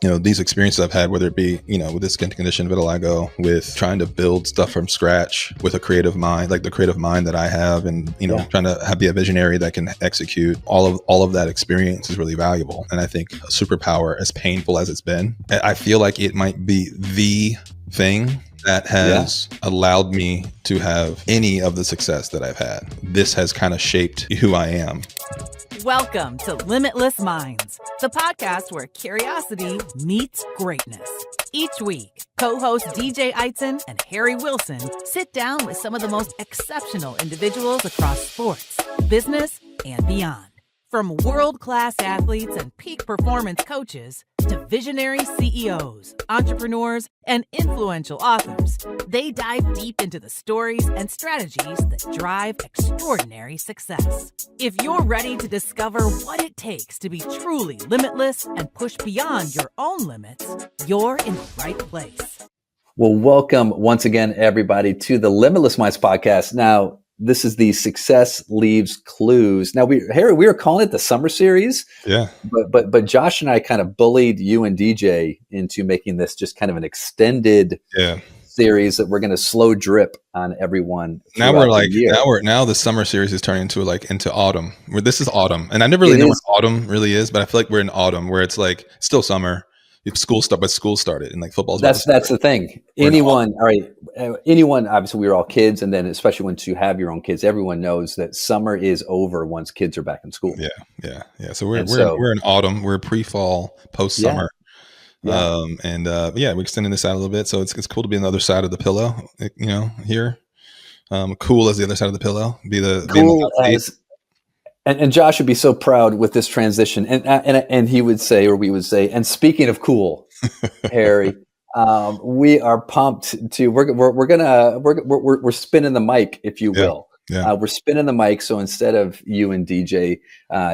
these experiences I've had, whether it be, with this skin condition, vitiligo, with trying to build stuff from scratch with a creative mind, like the creative mind that I have, and, trying to be a visionary that can execute all of that experience is really valuable. And I think a superpower, as painful as it's been, I feel like it might be the thing that has allowed me to have any of the success that I've had. This has kind of shaped who I am. Welcome to Limitless Minds, the podcast where curiosity meets greatness. Each week, co-hosts DJ Eitzen and Harry Wilson sit down with some of the most exceptional individuals across sports, business, and beyond. From world-class athletes and peak performance coaches to visionary CEOs, entrepreneurs, and influential authors, they dive deep into the stories and strategies that drive extraordinary success. If you're ready to discover what it takes to be truly limitless and push beyond your own limits, you're in the right place. Well, welcome once again, everybody, to the Limitless Minds podcast. Now, this is the Success Leaves Clues. Now, Harry, we were calling it the summer series. Yeah. But Josh and I kind of bullied you and DJ into making this just kind of an extended series that we're going to slow drip on everyone. Now the summer series is turning into autumn. Where this is autumn, and I never really know what autumn really is, but I feel like we're in autumn where it's like still summer. School started and like football's. That's the thing. Anyone, obviously we were all kids. And then especially once you have your own kids, everyone knows that summer is over once kids are back in school. Yeah. So we're in autumn. We're pre-fall, post-summer. We're extending this out a little bit. So it's cool to be on the other side of the pillow, here. Cool as the other side of the pillow. And Josh would be so proud with this transition, and he would say, or we would say, and speaking of cool, Harry, we are pumped to we're spinning the mic, if you will. Yeah. We're spinning the mic, so instead of you and DJ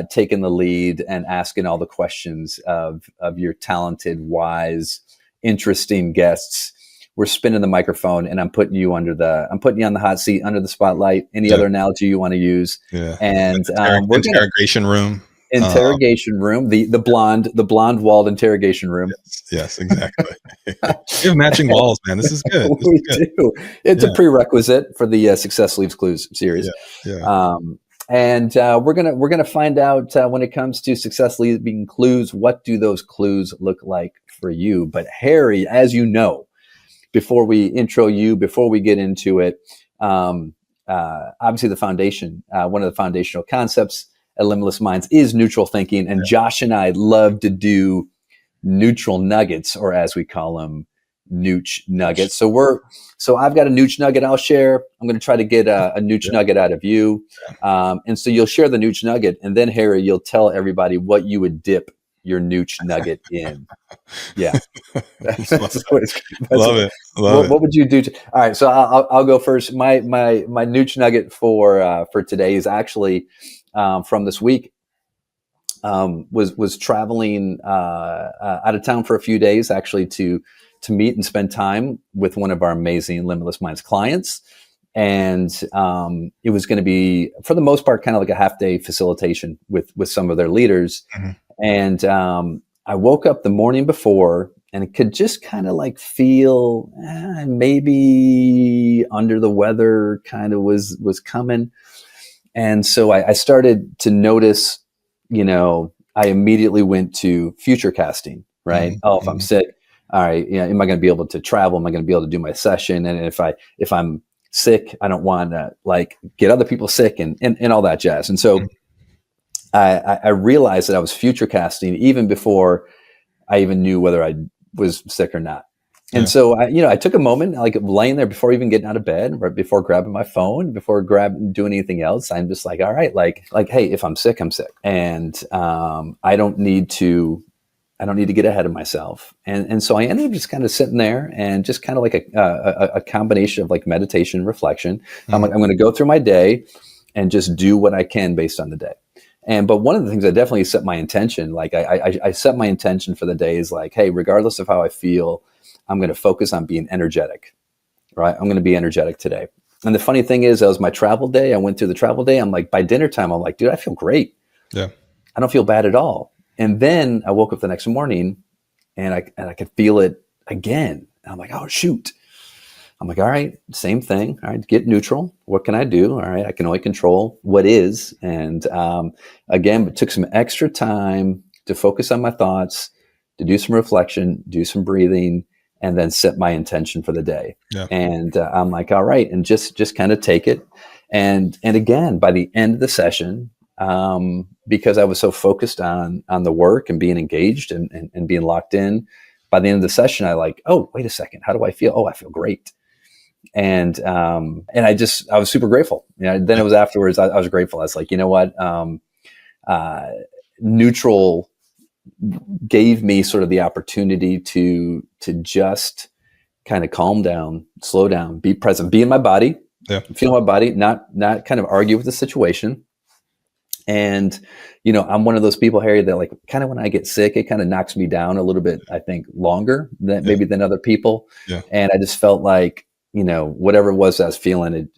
taking the lead and asking all the questions of your talented, wise, interesting guests, we're spinning the microphone, and I'm putting you on the hot seat, under the spotlight. Any other analogy you want to use? Yeah. And interrogation room. Interrogation room. The blonde walled interrogation room. Yes, exactly. We have matching walls, man. This is good. We do. It's a prerequisite for the Success Leaves Clues series. Yeah. We're gonna find out when it comes to success leaving clues. What do those clues look like for you? But Harry, as you know, before we get into it, obviously the foundation, one of the foundational concepts at Limitless Minds is neutral thinking. And Josh and I love to do neutral nuggets, or as we call them, nooch nuggets. So I've got a nooch nugget I'll share. I'm going to try to get a nooch nugget out of you. And so you'll share the nooch nugget, and then Harry, you'll tell everybody what you would dip your nooch nugget in. Yeah. Love it. What would you do? All right. So I'll go first. My nooch nugget for today is actually from this week. Was traveling out of town for a few days, actually to meet and spend time with one of our amazing Limitless Minds clients. And it was going to be, for the most part, kind of like a half-day facilitation with some of their leaders. Mm-hmm. And I woke up the morning before and could just kind of like feel maybe under the weather kind of was coming. And so I started to notice, I immediately went to future casting, right? Mm-hmm. Oh, if I'm sick, all right, am I going to be able to travel? Am I going to be able to do my session? And if I'm sick, I don't want to like get other people sick and all that jazz. And so I realized that I was future casting even before I even knew whether I was sick or not. And so I took a moment, like laying there before even getting out of bed, right before grabbing my phone, before doing anything else. I'm just like, all right, like, hey, if I'm sick, I'm sick. And I don't need to get ahead of myself. And so I ended up just kind of sitting there and just kind of like a combination of like meditation, reflection. Mm-hmm. I'm going to go through my day and just do what I can based on the day. But one of the things I definitely set my intention, like I set my intention for the day is like, hey, regardless of how I feel, I'm going to focus on being energetic, right? I'm going to be energetic today. And the funny thing is, that was my travel day. I went through the travel day. I'm like, by dinner time, I'm like, dude, I feel great. Yeah. I don't feel bad at all. And then I woke up the next morning and I could feel it again. And I'm like, oh shoot. I'm like, all right, same thing. All right, get neutral. What can I do? All right, I can only control what is. And again, it took some extra time to focus on my thoughts, to do some reflection, do some breathing, and then set my intention for the day. Yeah. And I'm like, all right, and just kind of take it. And again, by the end of the session, because I was so focused on the work and being engaged and being locked in, by the end of the session, I like, oh, wait a second, how do I feel? Oh, I feel great. And I was super grateful. Then it was afterwards, I was grateful. I was like, you know what? Neutral gave me sort of the opportunity to just kind of calm down, slow down, be present, be in my body, feel my body, not kind of argue with the situation. And, I'm one of those people, Harry, that like kind of when I get sick, it kind of knocks me down a little bit, I think longer than maybe than other people. Yeah. And I just felt like, whatever it was I was feeling,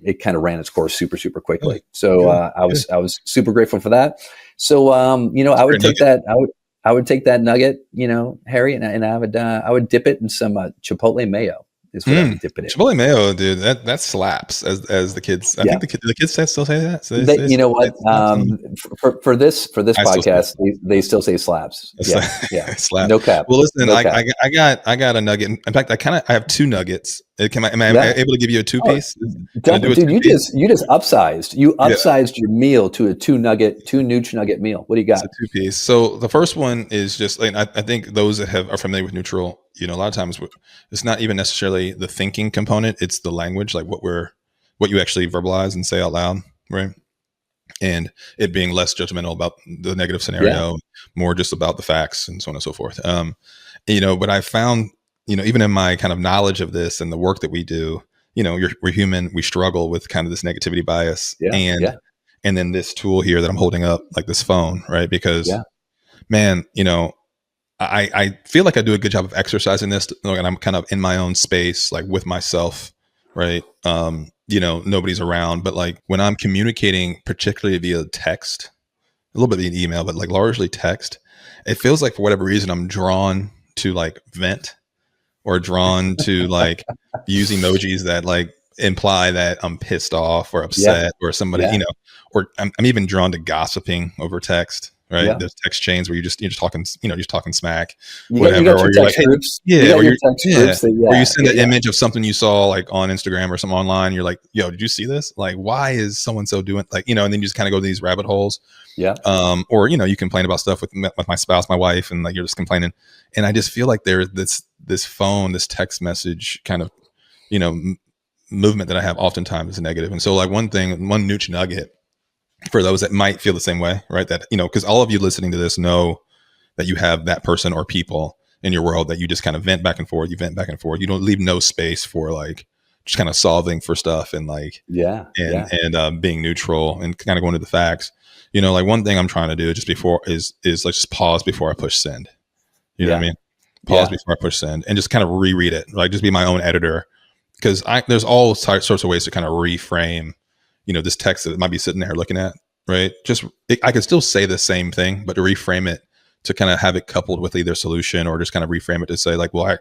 it kind of ran its course super, super quickly. So I was super grateful for that. So, I would take that, I would take that nugget, Harry, and I would dip it in some Chipotle mayo. Is what I would dip it in. Chipotle mayo, dude, that slaps, as the kids. I think the kids still say that. So you know what? For this podcast, they still say slaps. Yeah, slap. No cap. Well, listen, no I got a nugget. In fact, I have two nuggets. Am I able to give you a 2-piece? Dude, you just upsized. You upsized your meal to a 2 nooch nugget meal. What do you got? It's a 2-piece. So the first one is just like, I think those that are familiar with neutral, a lot of times it's not even necessarily the thinking component. It's the language, like what you actually verbalize and say out loud, right? And it being less judgmental about the negative scenario, more just about the facts and so on and so forth. But I found, even in my kind of knowledge of this and the work that we do, we're human, we struggle with kind of this negativity bias. And then this tool here that I'm holding up, like this phone, right? Because man, I feel like I do a good job of exercising this, and I'm kind of in my own space, like with myself, right? Nobody's around, but like when I'm communicating, particularly via text, a little bit via email, but like largely text, it feels like for whatever reason, I'm drawn to like vent, or drawn to like use emojis that like imply that I'm pissed off or upset or somebody, or I'm even drawn to gossiping over text. Right. Yeah. There's text chains where you're just talking, just talking smack, whatever. Or you're like, or you send an image of something you saw like on Instagram or something online. You're like, yo, did you see this? Like, why is so-and-so doing like, and then you just kind of go to these rabbit holes. Yeah. Or, you complain about stuff with my spouse, my wife, and like, you're just complaining. And I just feel like there's this phone, this text message kind of, movement that I have oftentimes is negative. And so like one nooch nugget, for those that might feel the same way, right? That, because all of you listening to this know that you have that person or people in your world that you just kind of vent back and forth. You vent back and forth. You don't leave no space for like just kind of solving for stuff and like, being neutral and kind of going to the facts. Like one thing I'm trying to do just before is like just pause before I push send. You know what I mean? Pause before I push send and just kind of reread it. Like just be my own editor, because there's all sorts of ways to kind of reframe this text that might be sitting there looking at, right? I could still say the same thing, but to reframe it, to kind of have it coupled with either solution, or just kind of reframe it to say like, well,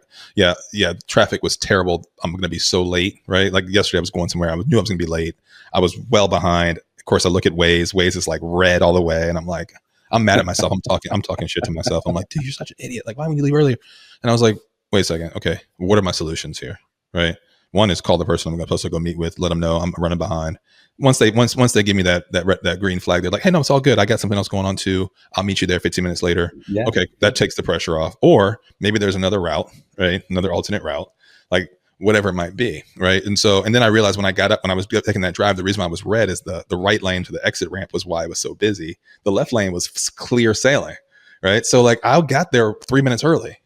traffic was terrible. I'm going to be so late, right? Like yesterday I was going somewhere. I knew I was going to be late. I was well behind. Of course I look at Waze. Waze is like red all the way. And I'm like, I'm mad at myself. I'm talking shit to myself. I'm like, dude, you're such an idiot. Like, why would you leave earlier? And I was like, wait a second. Okay. What are my solutions here? Right. One is call the person I'm supposed to go meet with, let them know I'm running behind. Once they give me that green flag, they're like, hey, no, it's all good. I got something else going on too. I'll meet you there 15 minutes later. Yeah. Okay. That takes the pressure off. Or maybe there's another route, right? Another alternate route, like whatever it might be. Right. And then I realized when I was taking that drive, the reason why it was red is the right lane to the exit ramp was why it was so busy. The left lane was clear sailing. Right. So like I got there 3 minutes early,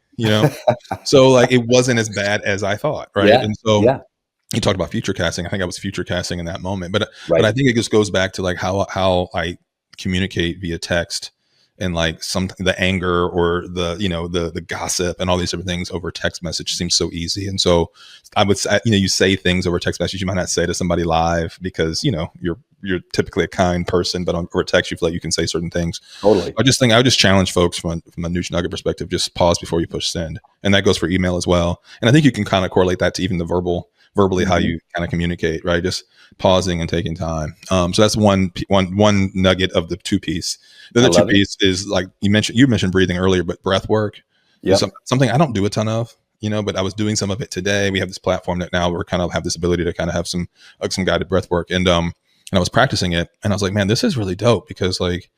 so like it wasn't as bad as I thought. Right. Yeah. And so you talked about future casting. I think I was future casting in that moment, but I think it just goes back to like how I communicate via text and like the anger or the gossip and all these different things over text message seems so easy. And so I would say, you say things over text message you might not say to somebody live because you're typically a kind person, but over text you feel like you can say certain things. Totally. I would just challenge folks from a neutral nugget perspective, just pause before you push send. And that goes for email as well. And I think you can kind of correlate that to even the verbally how you kind of communicate, right? Just pausing and taking time. So that's one nugget of the two piece. The other two piece is like you mentioned breathing earlier, but breath work is something I don't do a ton of, but I was doing some of it today. We have this platform that now we're kind of have this ability to kind of have some guided breath work. And I was practicing it and I was like, man, this is really dope because like,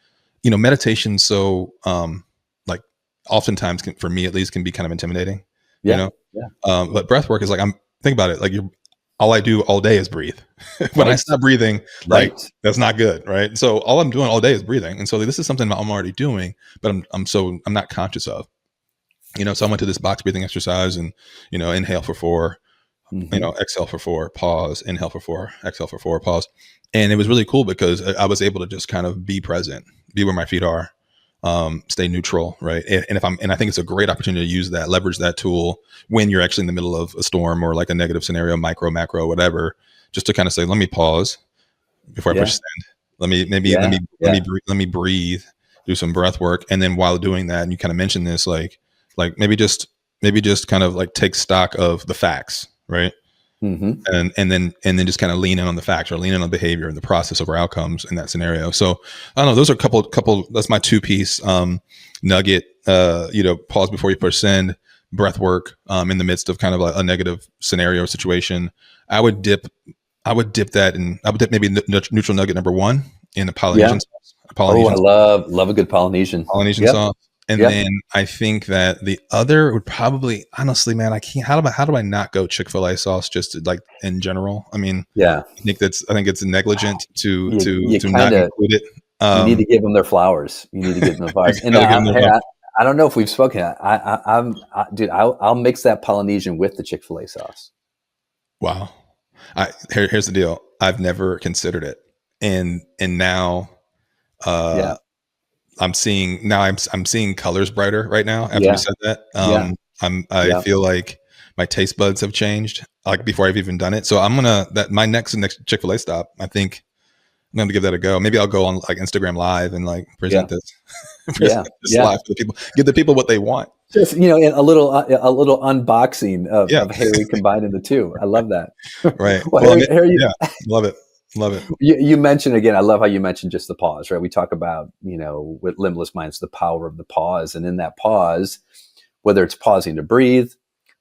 meditation. So like oftentimes for me at least can be kind of intimidating, but breath work is like, think about it. Like all I do all day is breathe. When I stop breathing, like that's not good. Right. So all I'm doing all day is breathing. And so this is something I'm already doing, but I'm not conscious of, so I went to this box breathing exercise and, inhale for 4, exhale for 4, pause, inhale for 4, exhale for 4, pause. And it was really cool because I was able to just kind of be present, be where my feet are, stay neutral. Right. And I think it's a great opportunity to use that, leverage that tool when you're actually in the middle of a storm or like a negative scenario, micro, macro, whatever, just to kind of say, let me pause before I push send. Let me breathe, do some breath work. And then while doing that, and you kind of mentioned this, like maybe just kind of like take stock of the facts. Right. And then just kind of lean in on the facts or lean in on behavior and the process over outcomes in that scenario. So I don't know, those are a couple, that's my 2-piece nugget, pause before you push send, breath work in the midst of kind of a negative scenario or situation. I would dip maybe neutral nugget number 1 in the Polynesian sauce. I love a good Polynesian sauce. And then I think that the other would probably, honestly, man, I can't. How do I not go Chick-fil-A sauce just like in general? I mean, I think it's negligent to not include it. You need to give them their flowers. You need to give them the flowers. And I don't know if we've spoken. I'll mix that Polynesian with the Chick-fil-A sauce. Wow. Here's the deal. I've never considered it, and now, I'm seeing colors brighter right now after you said that. I feel like my taste buds have changed like before I've even done it. So my next Chick-fil-A stop, I think I'm going to give that a go. Maybe I'll go on like Instagram live and like present this live for the people, give the people what they want. Just, a little unboxing of Harry combining the two. I love that. Right. Well, Harry, love it. Love it. You mentioned again, I love how you mentioned just the pause, right? We talk about, with Limitless Minds, the power of the pause. And in that pause, whether it's pausing to breathe,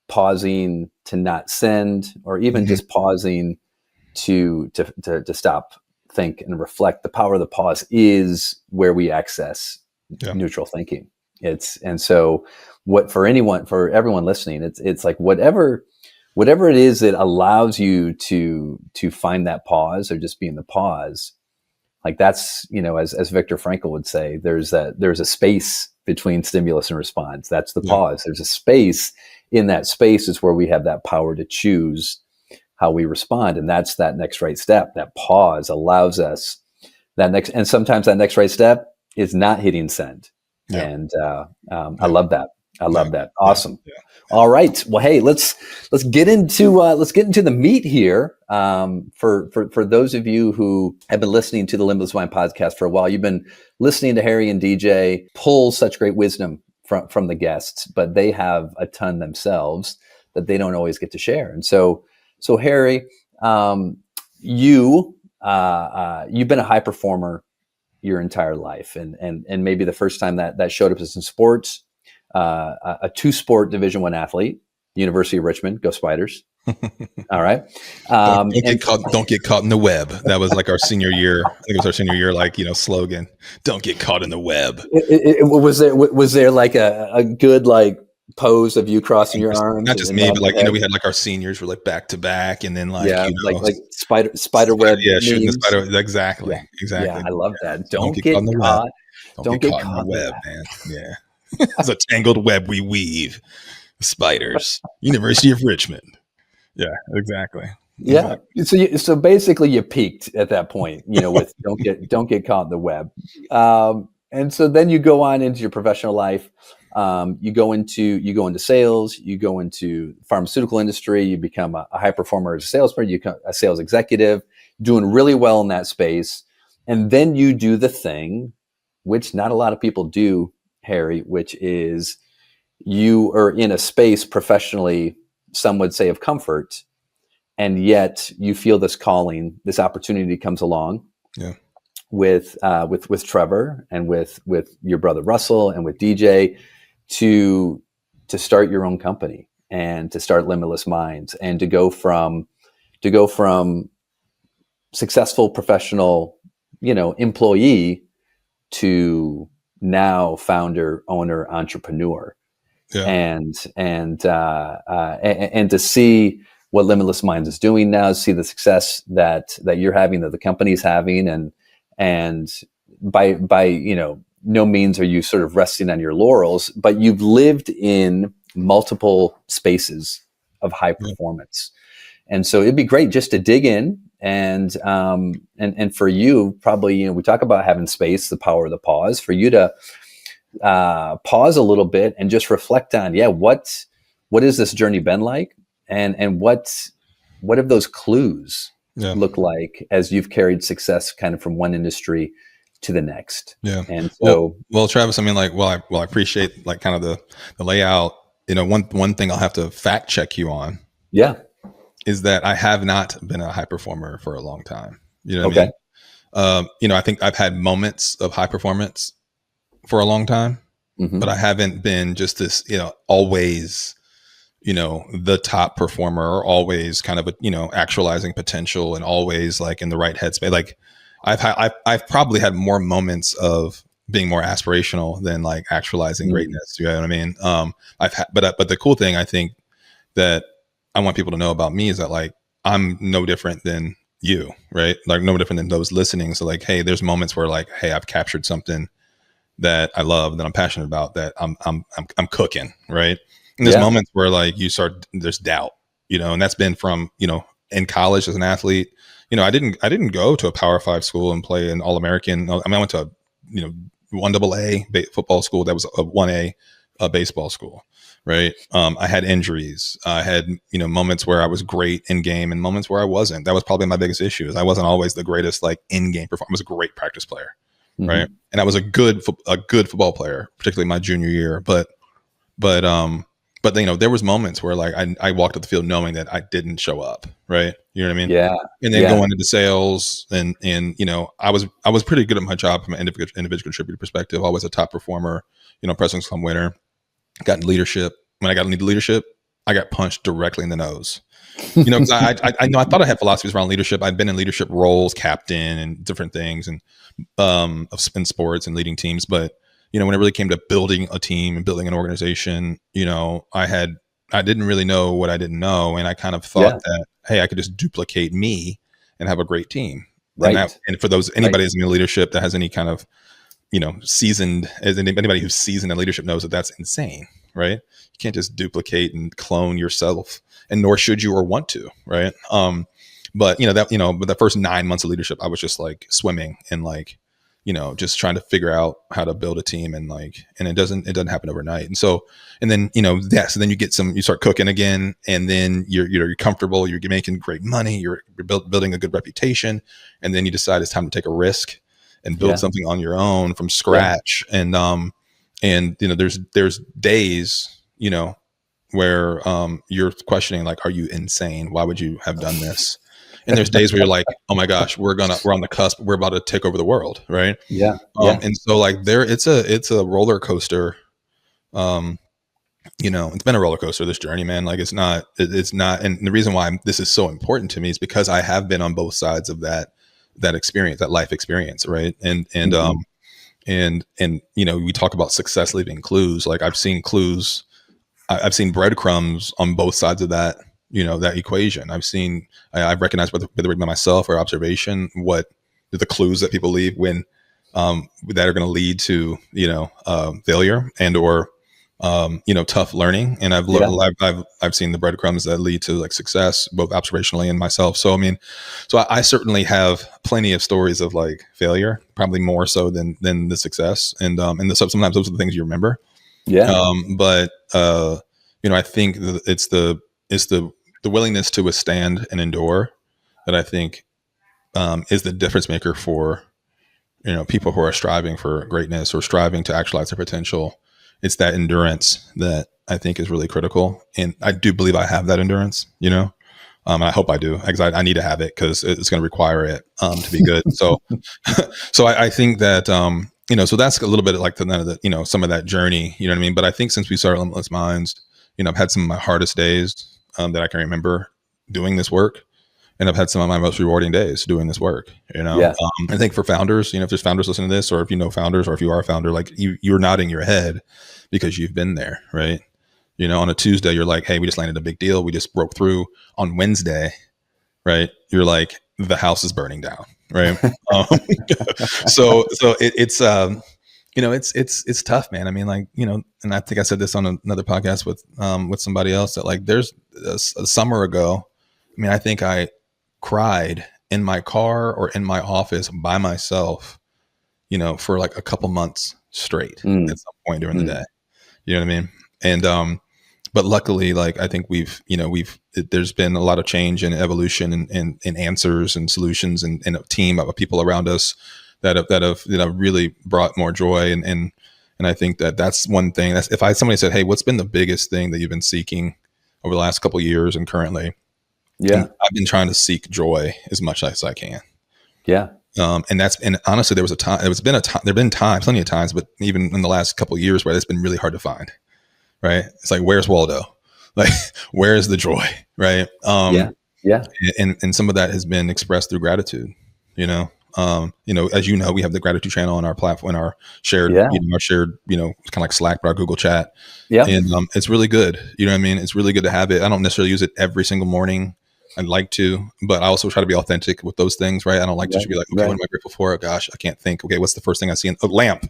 pausing to not send, or even just pausing to stop, think, and reflect, the power of the pause is where we access neutral thinking. And so for everyone listening, it's like whatever it is that allows you to find that pause or just be in the pause, like that's, as Viktor Frankl would say, there's a space between stimulus and response. That's the pause. There's a space. In that space is where we have that power to choose how we respond. And that's that next right step. That pause allows us and sometimes that next right step is not hitting send. Yeah. And I love that. I love that. Awesome. Yeah. All right. Well, hey, let's get into the meat here. For those of you who have been listening to the Limitless Mind podcast for a while, you've been listening to Harry and DJ pull such great wisdom from the guests, but they have a ton themselves that they don't always get to share. And so Harry, you've been a high performer your entire life, and maybe the first time that showed up is in sports. A 2-sport Division I athlete, University of Richmond, go Spiders. All right. Don't get caught in the web. That was like our senior year. I think it was our senior year, slogan. Don't get caught in the web. Was there like a good like pose of you crossing your arms? Not just me, but we had like our seniors were like back to back, and then like spider web. Yeah, shooting the spider. Exactly. Yeah, I love that. Don't get caught in the web, man. Yeah. It's a tangled web we weave. Spiders. University of Richmond. Yeah, exactly. Yeah. So basically you peaked at that point, with don't get caught in the web. And so then you go on into your professional life. You go into sales, you go into pharmaceutical industry, you become a high performer as a salesperson, you become a sales executive, doing really well in that space. And then you do the thing, which not a lot of people do, Harry, which is you are in a space professionally, some would say of comfort, and yet you feel this calling, this opportunity comes along. Yeah. With Trevor and with your brother Russell and with DJ to start your own company and to start Limitless Minds and to go from successful professional, employee to now founder, owner, entrepreneur. Yeah. And to see what Limitless Minds is doing now, see the success that you're having, that the company's having, and by no means are you sort of resting on your laurels, but you've lived in multiple spaces of high performance. And so it'd be great just to dig in and for you, probably, we talk about having space, the power of the pause, for you to pause a little bit and just reflect on, what has this journey been like? And what have those clues look like as you've carried success kind of from one industry to the next? Yeah. And so, well, Travis, I mean, like, I appreciate like kind of the layout. One thing I'll have to fact check you on. Yeah. Is that I have not been a high performer for a long time. You know what I mean? I think I've had moments of high performance for a long time, but I haven't been just this, always, the top performer, or always kind of, actualizing potential and always like in the right headspace. Like I've probably had more moments of being more aspirational than like actualizing greatness. You know what I mean? But the cool thing I think that I want people to know about me is that like, I'm no different than you, right? Like no different than those listening. So like, hey, there's moments where like, hey, I've captured something that I love, that I'm passionate about, that I'm cooking, right? And there's moments where like there's doubt, and that's been from, in college as an athlete. I didn't go to a Power 5 school and play an All-American. I mean, I went to a, 1AA football school that was a 1A baseball school, right? I had injuries. I had, moments where I was great in game and moments where I wasn't. That was probably my biggest issue. Is I wasn't always the greatest like in-game performer. I was a great practice player. Right. And I was a good football player, particularly my junior year. But there was moments where like I walked up the field knowing that I didn't show up. Right. You know what I mean? Yeah. And then going into sales and I was pretty good at my job from an individual contributor perspective. Always a top performer, President's Club winner. Got in leadership. When I got into leadership, I got punched directly in the nose. Because I thought I had philosophies around leadership. I'd been in leadership roles, captain, and different things, and in sports and leading teams. But when it really came to building a team and building an organization, I didn't really know what I didn't know, and I kind of thought that, hey, I could just duplicate me and have a great team. Right. And for anybody who's in leadership that has any kind of seasoned, as anybody who's seasoned in leadership knows that that's insane, right? You can't just duplicate and clone yourself, and nor should you or want to, right? But the first 9 months of leadership, I was just like swimming and like, just trying to figure out how to build a team, and it doesn't happen overnight. And so then you start cooking again, and then you're comfortable, you're making great money, you're building a good reputation, and then you decide it's time to take a risk and build something on your own from scratch. And there's days, where you're questioning, like, are you insane? Why would you have done this? And there's days where you're like, oh my gosh, we're on the cusp. We're about to take over the world. Right. Yeah. And so like it's a roller coaster. It's been a roller coaster, this journey, man. Like it's not. And the reason why this is so important to me is because I have been on both sides of that experience, that life experience. Right. And we talk about success leaving clues. Like I've seen clues. I've seen breadcrumbs on both sides of that, that equation. I've recognized whether by myself or observation, what the clues that people leave when, that are going to lead to, failure and or tough learning, and I've seen the breadcrumbs that lead to like success, both observationally and myself. So I mean, I certainly have plenty of stories of like failure, probably more so than the success, and sometimes those are the things you remember. Yeah. But I think it's the willingness to withstand and endure that I think is the difference maker for people who are striving for greatness or striving to actualize their potential. It's that endurance that I think is really critical, and I do believe I have that endurance. And I hope I do, because I need to have it, because it's going to require it to be good. So, I think that so that's a little bit like some of that journey. You know what I mean? But I think since we started Limitless Minds, I've had some of my hardest days that I can remember doing this work. And I've had some of my most rewarding days doing this work, Yeah. I think for founders, if there's founders listening to this, or if you know founders, or if you are a founder, like you're nodding your head because you've been there, right? On a Tuesday, you're like, hey, we just landed a big deal. We just broke through. On Wednesday, right? You're like, the house is burning down, right? So it's tough, man. I mean, like, and I think I said this on another podcast with somebody else, that like there's a summer ago, I mean, I think I cried in my car or in my office by myself, for like a couple months straight at some point during the day. You know what I mean? And, but luckily, like, I think there's been a lot of change and evolution and answers and solutions and a team of people around us that have really brought more joy. And I think that's one thing. That's, if somebody said, hey, what's been the biggest thing that you've been seeking over the last couple of years and currently? Yeah, I've been trying to seek joy as much as I can. Yeah. And honestly, there've been plenty of times, but even in the last couple of years where it's been really hard to find, right? It's like, where's Waldo? Like, where's the joy? Right. Yeah. And some of that has been expressed through gratitude, as we have the gratitude channel on our platform, our shared, kind of like Slack, but our Google chat. Yeah. And it's really good. You know what I mean? It's really good to have it. I don't necessarily use it every single morning. I'd like to, but I also try to be authentic with those things, right? I don't like to just be like, okay, what am I grateful for? Oh, gosh, I can't think. Okay, what's the first thing I see in a lamp?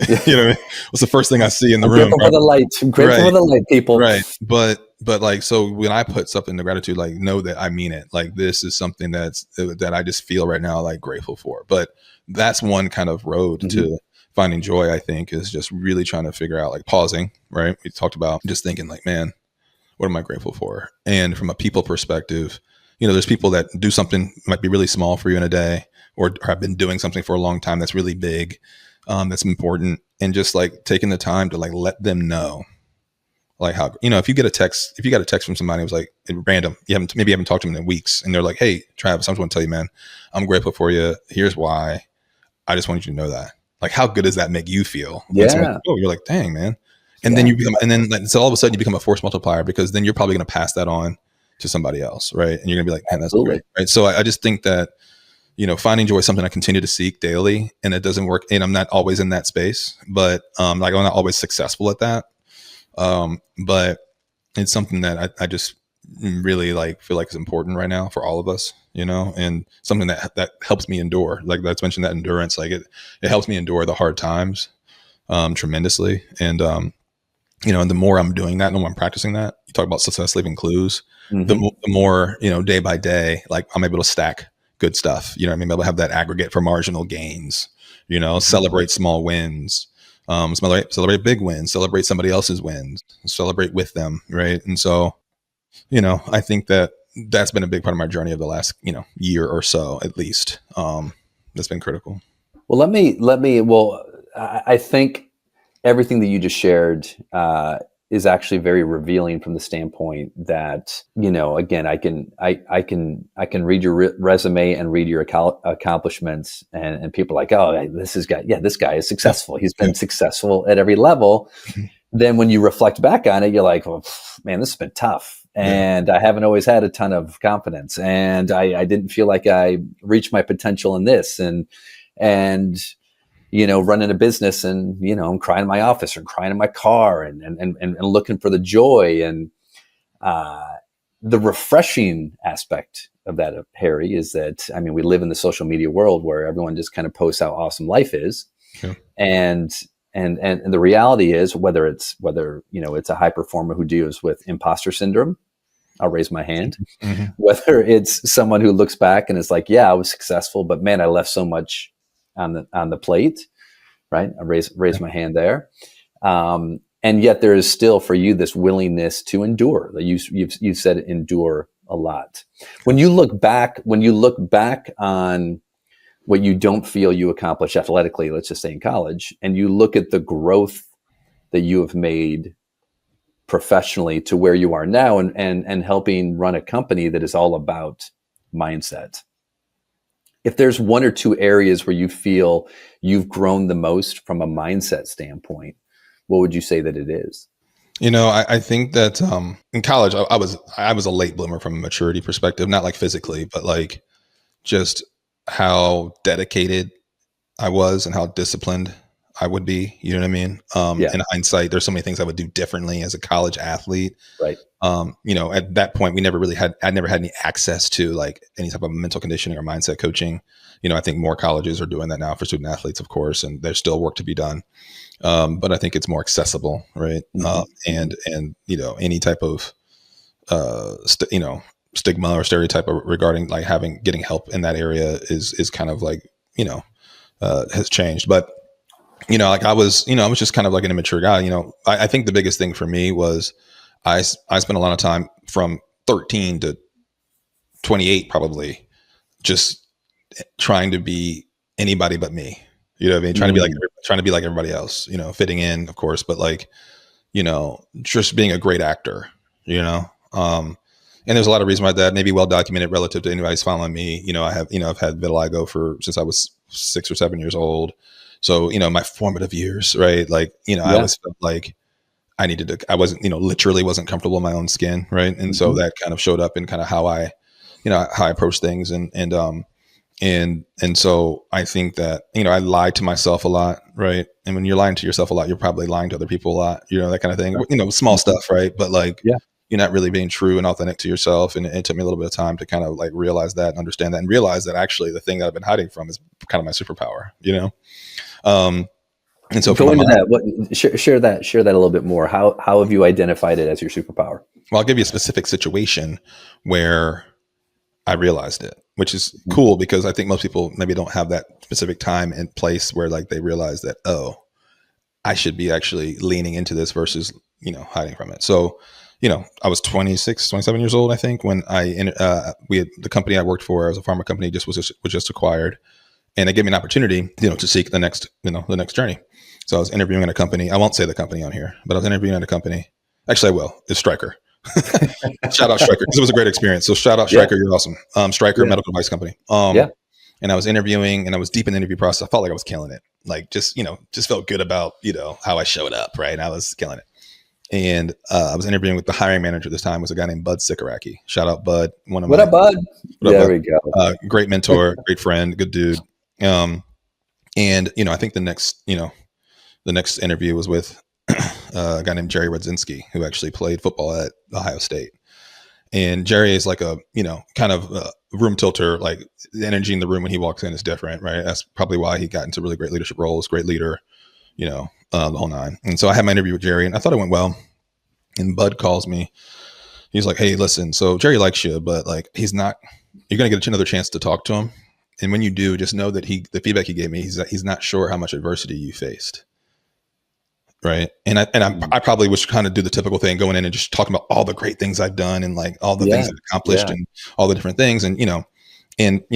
You know what I mean? What's the first thing I see in the room? Grateful for the light. I'm grateful for the light, people. Right. But like, so when I put stuff into gratitude, like, know that I mean it. Like, this is something that I just feel right now, like, grateful for. But that's one kind of road to finding joy, I think, is just really trying to figure out, like, pausing, right? We talked about just thinking like, man, what am I grateful for? And from a people perspective, there's people that do something might be really small for you in a day, or have been doing something for a long time that's really big, that's important, and just like taking the time to like let them know, like, how, if you got a text from somebody who's like random, you haven't talked to them in weeks, and they're like, hey, Travis, I just want to tell you, man, I'm grateful for you. Here's why. I just want you to know that. Like, how good does that make you feel? Yeah. You're like, dang, man. And then so all of a sudden you become a force multiplier, because then you're probably going to pass that on to somebody else. Right. And you're gonna be like, man, that's great. Right. So I just think that, finding joy is something I continue to seek daily, and it doesn't work. And I'm not always in that space, but like, I'm not always successful at that. But it's something that I just really like feel like is important right now for all of us, and something that helps me endure. Like, let's mention that endurance. Like, it helps me endure the hard times tremendously. And and the more I'm doing that, and the more I'm practicing that, you talk about success leaving clues, the more, day by day, like, I'm able to stack good stuff. You know what I mean? I'm able to have that aggregate for marginal gains, celebrate small wins, celebrate big wins, celebrate somebody else's wins, celebrate with them. Right. And so, I think that's been a big part of my journey of the last, year or so, at least. That's been critical. Well, I think everything that you just shared is actually very revealing from the standpoint that, again, I can read your resume and read your accomplishments, and people are like, oh, this guy is successful. He's been successful at every level. Then when you reflect back on it, you're like, well, man, this has been tough. And I haven't always had a ton of confidence, and I didn't feel like I reached my potential in this, and running a business, and, I'm crying in my office or crying in my car, and looking for the joy. And the refreshing aspect of that, Harry, is that, we live in the social media world where everyone just kind of posts how awesome life is. Sure. And And the reality is, whether it's a high performer who deals with imposter syndrome, I'll raise my hand. Mm-hmm. Whether it's someone who looks back and is like, yeah, I was successful, but man, I left so much on the plate, right? I raise my hand there. And yet there is still for you this willingness to endure. You've said endure a lot. When you look back on what you don't feel you accomplished athletically, let's just say in college, and you look at the growth that you have made professionally to where you are now, and helping run a company that is all about mindset. If there's one or two areas where you feel you've grown the most from a mindset standpoint, what would you say that it is? I think that in college, I was a late bloomer from a maturity perspective, not like physically, but like just how dedicated I was and how disciplined I would be. You know what I mean? In hindsight, there's so many things I would do differently as a college athlete. Right. At that point, I never had any access to like any type of mental conditioning or mindset coaching. I think more colleges are doing that now for student athletes, of course, and there's still work to be done. But I think it's more accessible, right? And any type of stigma or stereotype regarding like getting help in that area is kind of like has changed. But like I was just kind of like an immature guy. I think the biggest thing for me was I spent a lot of time from 13 to 28 probably just trying to be anybody but me. You know what I mean? Trying to be like everybody else, fitting in, of course, but like, just being a great actor, and there's a lot of reasons why that may be well documented relative to anybody's following me. I've had vitiligo since I was 6 or 7 years old. So, my formative years, right? Like, I always felt like I wasn't, literally wasn't comfortable in my own skin. Right. And so that kind of showed up in kind of how I approach things. And so I think that, I lied to myself a lot. Right. And when you're lying to yourself a lot, you're probably lying to other people a lot, that kind of thing, small stuff. Right. But like, you're not really being true and authentic to yourself. And it took me a little bit of time to kind of like realize that and understand that and realize that actually the thing that I've been hiding from is kind of my superpower, and so go into that. Share that a little bit more. How have you identified it as your superpower? Well, I'll give you a specific situation where I realized it, which is cool because I think most people maybe don't have that specific time and place where like they realize that, oh, I should be actually leaning into this versus, hiding from it. So, I was 26, 27 years old, I think, when the company I worked for as a pharma company was just acquired. And they gave me an opportunity, to seek the next journey. So I was interviewing at a company. I won't say the company on here, but I was interviewing at a company. Actually, I will. It's Stryker. Shout out Stryker because it was a great experience. So shout out Stryker. You're awesome. Stryker medical device company. And I was interviewing and I was deep in the interview process. I felt like I was killing it. Like just felt good about, how I showed up. Right. And I was killing it. And I was interviewing with the hiring manager this time was a guy named Bud Sikoraki. Shout out Bud. What up, Bud? There we go. Great mentor, great friend, good dude. And I think the next interview was with a guy named Jerry Radzinski, who actually played football at Ohio State. And Jerry is like a, kind of a room tilter, like the energy in the room when he walks in is different, right? That's probably why he got into really great leadership roles, great leader, the whole nine. And so I had my interview with Jerry and I thought it went well. And Bud calls me. He's like, hey, listen, so Jerry likes you, but like, you're going to get another chance to talk to him. And when you do, just know that the feedback he gave me, he's not sure how much adversity you faced. Right. And I probably was trying to do the typical thing, going in and just talking about all the great things I've done and like all the things I've accomplished and all the different things. And,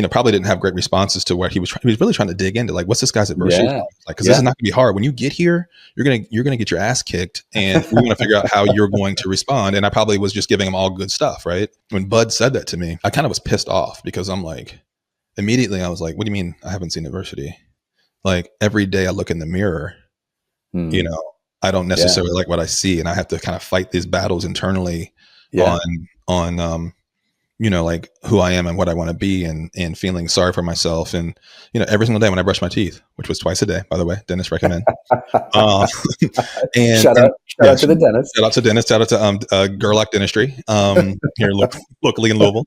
probably didn't have great responses to where he was really trying to dig into like, what's this guy's adversity? Like, cause this is not gonna be hard. When you get here, you're going to get your ass kicked and we're going to figure out how you're going to respond. And I probably was just giving him all good stuff. Right. When Bud said that to me, I kind of was pissed off because I'm like, immediately I was like, what do you mean I haven't seen adversity? Like every day I look in the mirror, I don't necessarily like what I see and I have to kind of fight these battles internally on like who I am and what I want to be, and feeling sorry for myself. And, every single day when I brush my teeth, which was twice a day, by the way, dentist recommend. And shout out to the dentist. Shout out to dentist. Shout out to Gerlach Dentistry here locally in Louisville.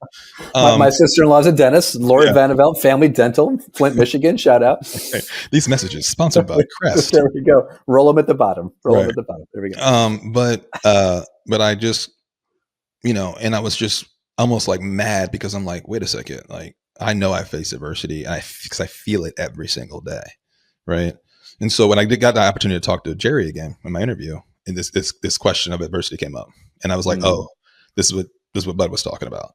My sister-in-law's a dentist, Laura Vandervelt, Family Dental, Flint, Michigan. Shout out. Okay. These messages sponsored by Crest. There we go. Roll them at the bottom. Them at the bottom. There we go. But I just, and I was just almost like mad because I'm like, wait a second, like I know I face adversity, because I feel it every single day, right? And so when I got the opportunity to talk to Jerry again in my interview, and this question of adversity came up, and I was like, oh, this is what Bud was talking about.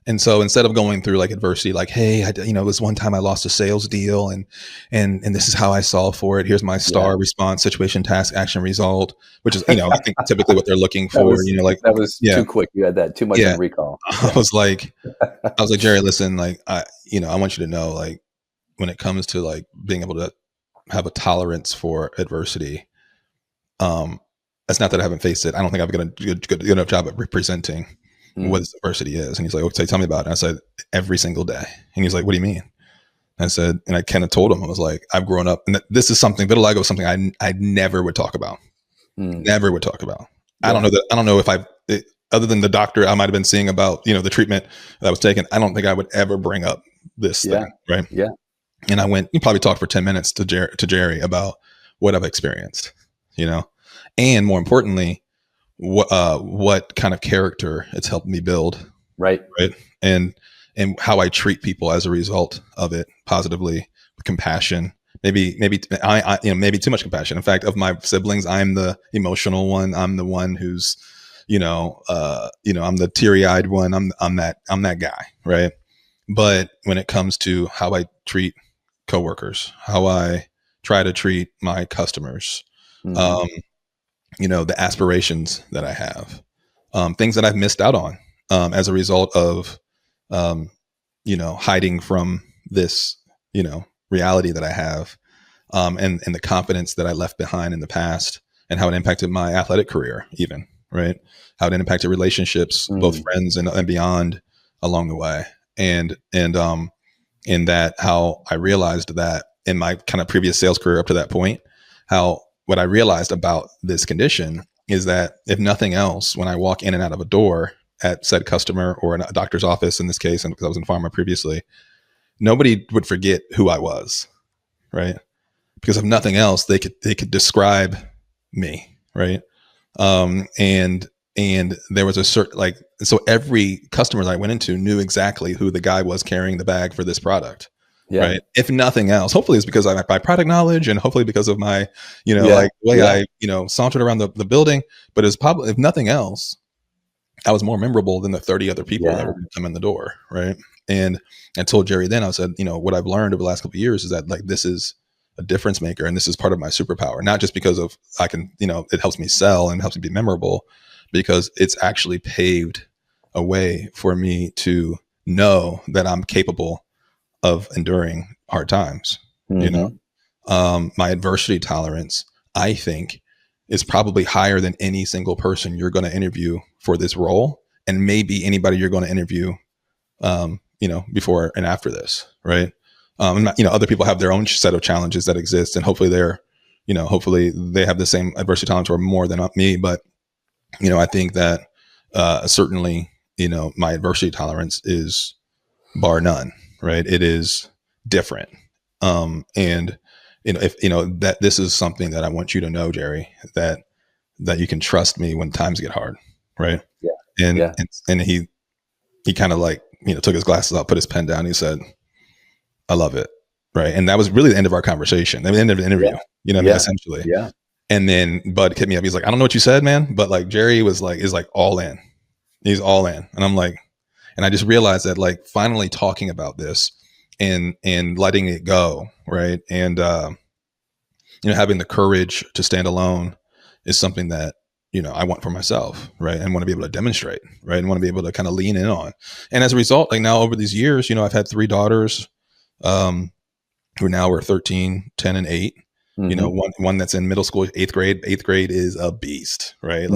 And so instead of going through like adversity, like, hey, it was one time I lost a sales deal, and this is how I solved for it. Here's my STAR response: situation, task, action, result. Which is, I think typically what they're looking for. That was too quick. You had that too much on recall. I was like, Jerry, listen, like I want you to know, like when it comes to like being able to have a tolerance for adversity, that's not that I haven't faced it. I don't think I've done a good enough job at representing what adversity is. And he's like, okay, tell me about it. And I said, every single day. And he's like, what do you mean? And I said, and I kind of told him, I was like, I've grown up, and this is something, vitiligo is something I never would talk about. Never would talk about. Yeah. I don't know if other than the doctor I might've been seeing about, the treatment that I was taking, I don't think I would ever bring up this thing. Right. Yeah. And you probably talked for 10 minutes to Jerry about what I've experienced, and more importantly, what kind of character it's helped me build. Right. And how I treat people as a result of it, positively, with compassion, maybe too much compassion. In fact, of my siblings, I'm the emotional one. I'm the one who's, I'm the teary-eyed one. I'm that guy. Right. But when it comes to how I treat coworkers, how I try to treat my customers, the aspirations that I have, things that I've missed out on as a result of, hiding from this, reality that I have, and the confidence that I left behind in the past, and how it impacted my athletic career, even, right? How it impacted relationships, both friends and beyond along the way. And in that, how I realized that in my kind of previous sales career up to that point, what I realized about this condition is that if nothing else, when I walk in and out of a door at said customer or in a doctor's office in this case, and because I was in pharma previously, nobody would forget who I was, right? Because if nothing else, they could describe me, right? And there was a certain, so every customer that I went into knew exactly who the guy was carrying the bag for this product. Yeah. Right. If nothing else, hopefully it's because of my product knowledge, and hopefully because of my, way I, sauntered around the building. But it's probably, if nothing else, I was more memorable than the 30 other people that were going to come in the door. Right. And I told Jerry then, I said, what I've learned over the last couple of years is that this is a difference maker, and this is part of my superpower, not just because of I can, it helps me sell and helps me be memorable, because it's actually paved a way for me to know that I'm capable of enduring hard times. My adversity tolerance, I think, is probably higher than any single person you're going to interview for this role, and maybe anybody you're going to interview, before and after this, right? Other people have their own set of challenges that exist, and hopefully hopefully they have the same adversity tolerance or more than me. But I think that certainly, my adversity tolerance is bar none. Right. It is different. And, if, that this is something that I want you to know, Jerry, that you can trust me when times get hard. Right. Yeah. And he kind of took his glasses off, put his pen down. He said, I love it. Right. And that was really the end of our conversation. The end of the interview, essentially. Yeah. And then Bud hit me up. He's like, I don't know what you said, man, but Jerry is all in. He's all in. And I'm like, and I just realized that finally talking about this and letting it go. Right. And, having the courage to stand alone is something that, I want for myself. Right. And want to be able to demonstrate. Right. And want to be able to kind of lean in on. And as a result, now over these years, I've had 3 daughters, who now are 13, 10, and 8. One that's in middle school, 8th grade. 8th grade is a beast, right?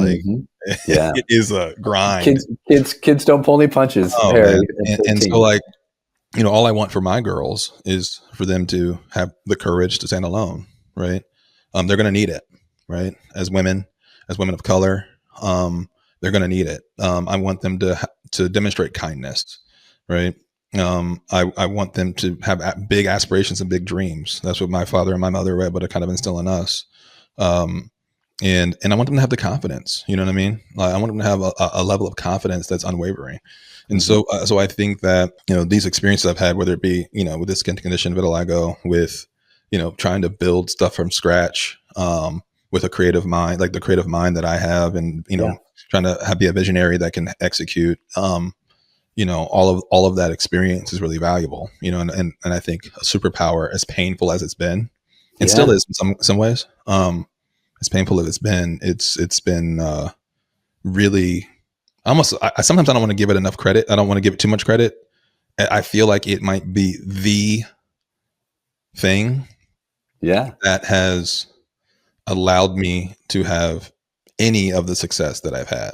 Yeah. It is a grind. Kids don't pull any punches, Oh Harry, man. at And so 13. like, all I want for my girls is for them to have the courage to stand alone, right? They're going to need it, right? As women of color, they're going to need it. I want them to demonstrate kindness, right? I want them to have big aspirations and big dreams. That's what my father and my mother were able to kind of instill in us. And I want them to have the confidence, you know what I mean? Like, I want them to have a level of confidence that's unwavering. And so I think that, these experiences I've had, whether it be, with this skin condition, vitiligo, with, trying to build stuff from scratch, with a creative mind, like the creative mind that I have, and, trying to be a visionary that can execute, all of that experience is really valuable, and I think a superpower, as painful as it's been, and still is in some ways, as painful as it's been really almost, I sometimes I don't want to give it enough credit. I don't want to give it too much credit. I feel like it might be the thing that has allowed me to have any of the success that I've had.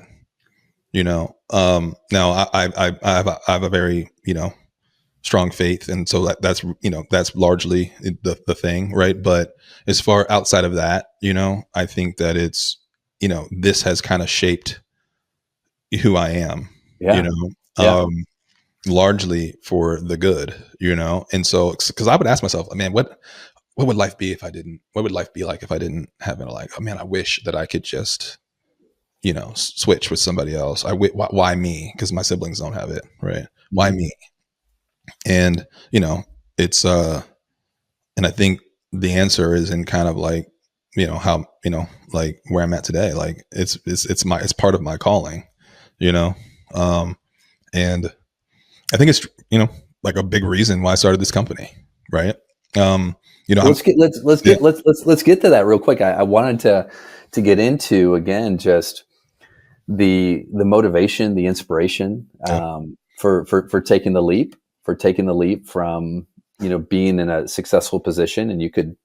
Now I have a very, strong faith. And so that's largely the thing. Right. But as far outside of that, I think that it's, this has kind of shaped who I am, largely for the good, And so, cause I would ask myself, man, what would life be what would life be like if I didn't have it? Like, oh man, I wish that I could just, switch with somebody else. Why me? Cause my siblings don't have it. Right. Why me? And, it's, and I think the answer is in kind of like, how, like where I'm at today, like it's part of my calling, and I think it's, like a big reason why I started this company. Right. Let's get to that real quick. I wanted to get into, again, just the motivation, the inspiration, for taking the leap from, being in a successful position, and you could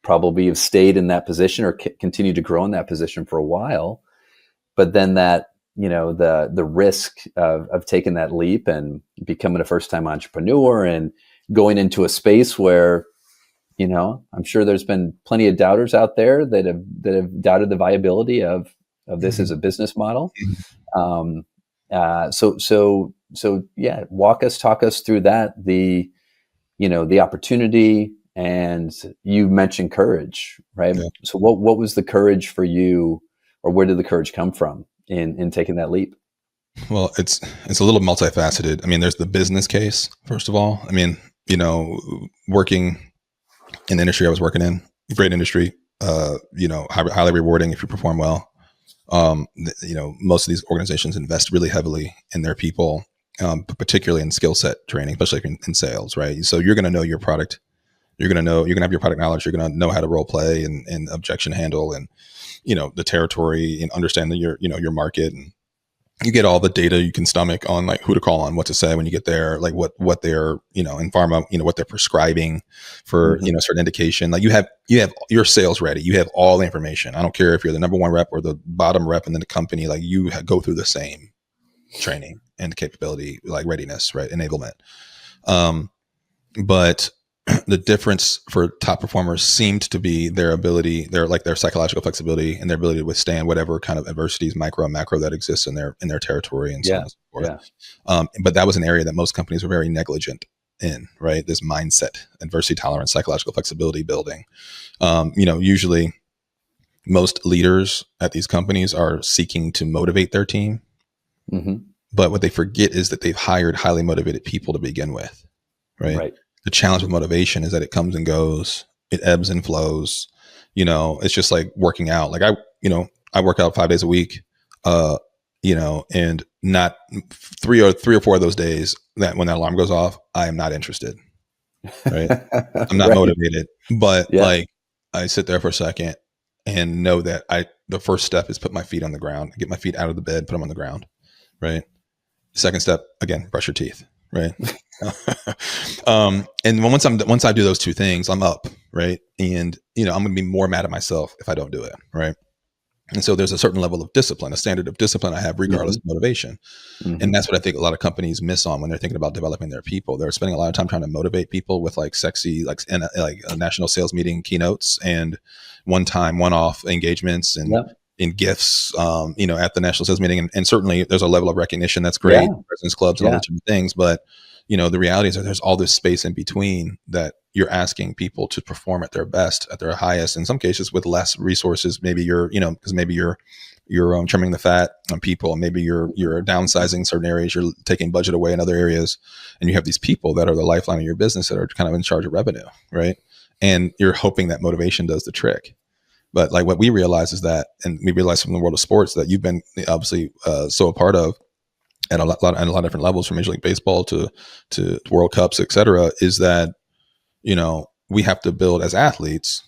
probably have stayed in that position or continue to grow in that position for a while. But then that, the risk of taking that leap and becoming a first-time entrepreneur and going into a space where, I'm sure there's been plenty of doubters out there that have doubted the viability of this as a business model. Talk us through that, the opportunity, and you mentioned courage, right? Yeah. So what was the courage for you, or where did the courage come from in taking that leap? Well, it's a little multifaceted. I mean, there's the business case, first of all. I mean, working in the industry I was working in, great industry, highly rewarding if you perform well. Most of these organizations invest really heavily in their people, particularly in skill set training, especially in sales, right? So you're going to know your product. You're going to have your product knowledge. You're going to know how to role play and objection handle, and, the territory, and understand your market. And you get all the data you can stomach on, like who to call on, what to say when you get there, like what they're, in pharma, what they're prescribing for, certain indication. Like you have your sales ready. You have all the information. I don't care if you're the number one rep or the bottom rep in the company, like you go through the same training and capability, like readiness, right? Enablement. But the difference for top performers seemed to be their psychological flexibility and their ability to withstand whatever kind of adversities, micro and macro, that exists in their territory, and so on and so forth. But that was an area that most companies were very negligent in, right? This mindset, adversity tolerance, psychological flexibility building. Usually most leaders at these companies are seeking to motivate their team. Mm-hmm. But what they forget is that they've hired highly motivated people to begin with, right? The challenge with motivation is that it comes and goes. It ebbs and flows. It's just like working out. Like I work out 5 days a week, and not three or four of those days that when that alarm goes off, I am not interested. Right. I'm not motivated, but like I sit there for a second and know that the first step is put my feet on the ground, get my feet out of the bed, put them on the ground. Right. Second step, again, brush your teeth. Right. And once I do those two things, I'm up. Right. And, I'm going to be more mad at myself if I don't do it. Right. And so there's a certain level of discipline, a standard of discipline I have regardless of motivation. And that's what I think a lot of companies miss on when they're thinking about developing their people. They're spending a lot of time trying to motivate people with like sexy, like a national sales meeting keynotes and one-off engagements and in gifts, at the national sales meeting. And certainly there's a level of recognition that's great, president's clubs and all these different things. But, the reality is that there's all this space in between that you're asking people to perform at their best, at their highest, in some cases with less resources. Maybe because maybe you're trimming the fat on people, and maybe you're downsizing certain areas, you're taking budget away in other areas, and you have these people that are the lifeline of your business that are kind of in charge of revenue, right? And you're hoping that motivation does the trick. But like what we realize is that, and we realize from the world of sports that you've been obviously so a part of at a lot of different levels, from Major League Baseball to World Cups, et cetera, is that, we have to build as athletes,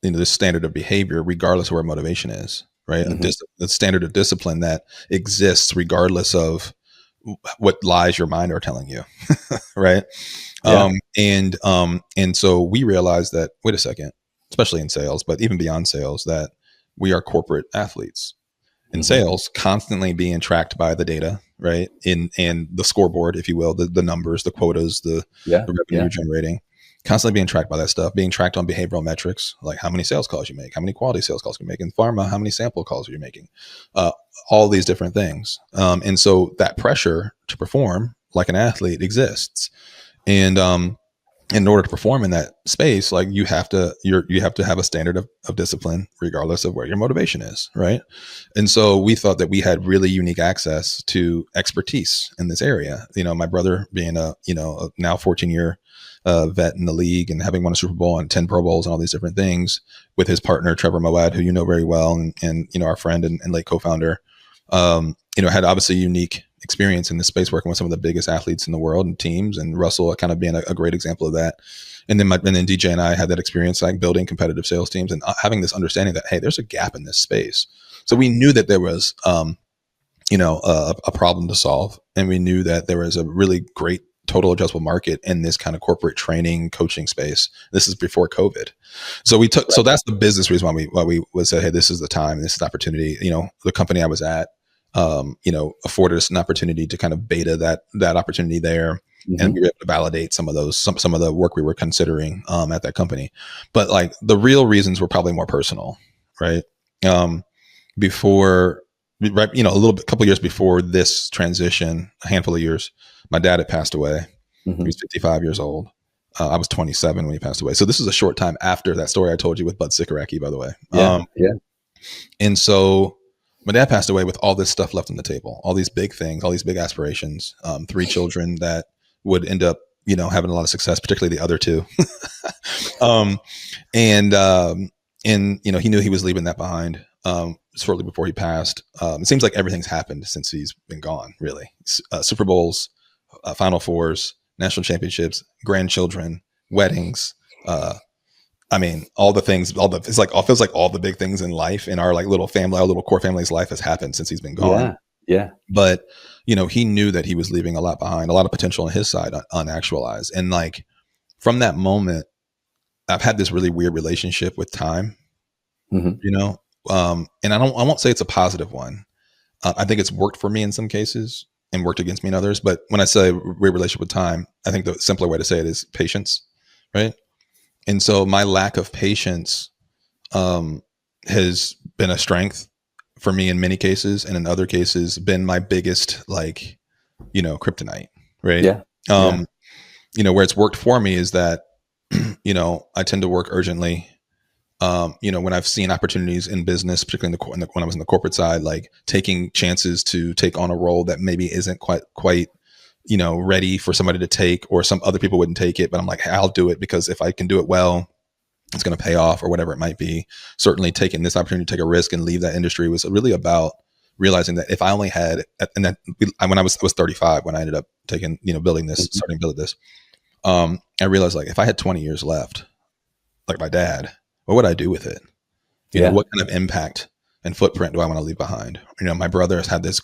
this standard of behavior regardless of where motivation is, right? The standard of discipline that exists regardless of what lies your mind are telling you, right? And so we realized that, wait a second, especially in sales, but even beyond sales, that we are corporate athletes. In sales, constantly being tracked by the data, right? And the scoreboard, if you will, the numbers, the quotas, the revenue you're generating, constantly being tracked by that stuff, being tracked on behavioral metrics, like how many sales calls you make, how many quality sales calls you make. In pharma, how many sample calls are you making? All these different things. And so that pressure to perform like an athlete exists. And in order to perform in that space, like you have to have a standard of discipline regardless of where your motivation is, right? And so we thought that we had really unique access to expertise in this area. My brother being a now 14-year vet in the league and having won a Super Bowl and 10 Pro Bowls and all these different things, with his partner Trevor Moad, who you know very well, and our friend and late co-founder, had obviously unique experience in this space, working with some of the biggest athletes in the world and teams, and Russell kind of being a great example of that. And then DJ and I had that experience, like building competitive sales teams and having this understanding that, hey, there's a gap in this space. So we knew that there was, a problem to solve. And we knew that there was a really great total addressable market in this kind of corporate training coaching space. This is before COVID. So so that's the business reason why we would say, hey, this is the time, this is the opportunity. The company I was at, afforded us an opportunity to kind of beta that opportunity there. And we were able to validate some of the work we were considering at that company. But like the real reasons were probably more personal, right? Couple years before this transition, a handful of years, my dad had passed away. He was 55 years old. I was 27 when he passed away. So this is a short time after that story I told you with Bud Sikoraki, by the way. And so my dad passed away with all this stuff left on the table, all these big things, all these big aspirations, 3 children that would end up, having a lot of success, particularly the other 2. He knew he was leaving that behind shortly before he passed. It seems like everything's happened since he's been gone, really. Super Bowls, Final Fours, national championships, grandchildren, weddings, all the things, it feels like all the big things in life, in our like little family, our little core family's life, has happened since he's been gone. Yeah. But, he knew that he was leaving a lot behind, a lot of potential on his side, unactualized. And like from that moment, I've had this really weird relationship with time, and I won't say it's a positive one. I think it's worked for me in some cases and worked against me in others. But when I say weird relationship with time, I think the simpler way to say it is patience, right? And so my lack of patience has been a strength for me in many cases, and in other cases been my biggest, kryptonite, right? Where it's worked for me is that, I tend to work urgently. When I've seen opportunities in business, particularly when I was in the corporate side, like taking chances to take on a role that maybe isn't quite, ready for somebody to take, or some other people wouldn't take it, but I'm like, hey, I'll do it because if I can do it well, it's going to pay off, or whatever it might be. Certainly taking this opportunity to take a risk and leave that industry was really about realizing that if I only had, and then when I was 35, when I ended up taking, building this, starting to build this, I realized like if I had 20 years left, like my dad, what would I do with it? What kind of impact and footprint do I want to leave behind? My brother has this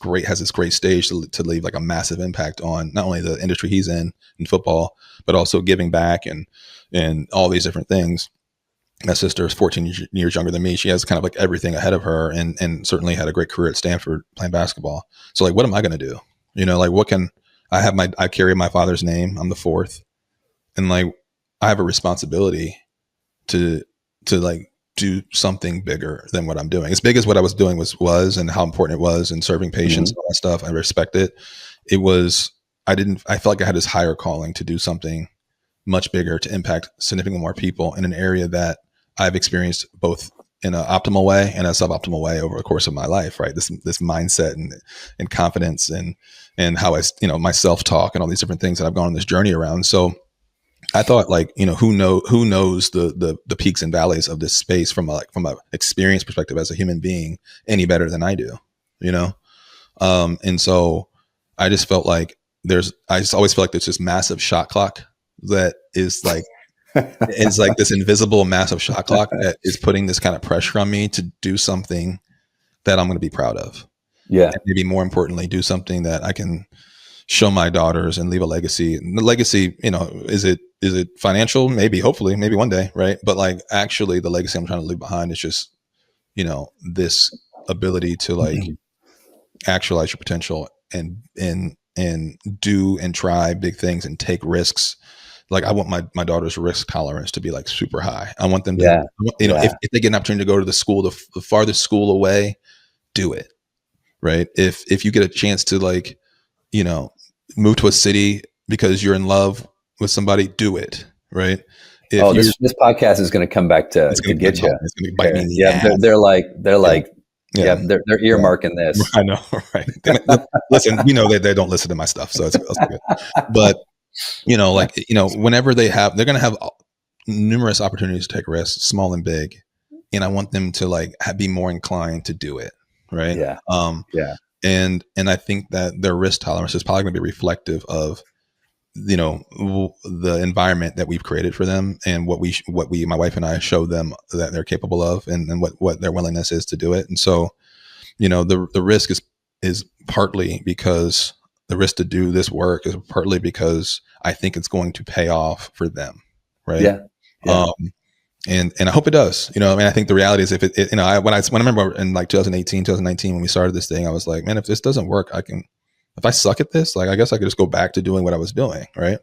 great stage to leave like a massive impact on not only the industry he's in football, but also giving back and all these different things. My sister is 14 years younger than me. She has kind of like everything ahead of her, and certainly had a great career at Stanford playing basketball. So like, what am I going to do? Like what can I have? I carry my father's name. I'm the fourth, and like I have a responsibility to like do something bigger than what I'm doing. As big as what I was doing was and how important it was, and serving patients and all that stuff. I respect it. I felt like I had this higher calling to do something much bigger, to impact significantly more people in an area that I've experienced both in an optimal way and a suboptimal way over the course of my life, right? This mindset and confidence and how my self-talk and all these different things that I've gone on this journey around. So I thought, like, who knows the peaks and valleys of this space from a experience perspective as a human being any better than I do, and so I just felt like I just always feel like there's this massive shot clock that is like this invisible massive shot clock that is putting this kind of pressure on me to do something that I'm going to be proud of. Yeah. And maybe more importantly, do something that I can show my daughters and leave a legacy. And the legacy, is it financial? Maybe, hopefully, maybe one day. Right. But like, actually the legacy I'm trying to leave behind is just, this ability to like actualize your potential and do and try big things and take risks. Like I want my daughter's risk tolerance to be like super high. I want them to, if they get an opportunity to go to the school, the farthest school away, do it. Right. If you get a chance to like, move to a city because you're in love with somebody, do it. Right. This podcast is going to come back to get you. It's going to bite me in the ass. They're earmarking this. I know. Right. Listen, they don't listen to my stuff, so it's good. But, whenever they're going to have numerous opportunities to take risks, small and big. And I want them to like be more inclined to do it. Right. Yeah. And I think that their risk tolerance is probably going to be reflective of, the environment that we've created for them and what my wife and I show them that they're capable of and what their willingness is to do it. And so, the risk is partly because the risk to do this work is partly because I think it's going to pay off for them. Right. Yeah. And I hope it does. I think the reality is when I remember in like 2018, 2019, when we started this thing, I was like, man, if this doesn't work, if I suck at this, like, I guess I could just go back to doing what I was doing. Right.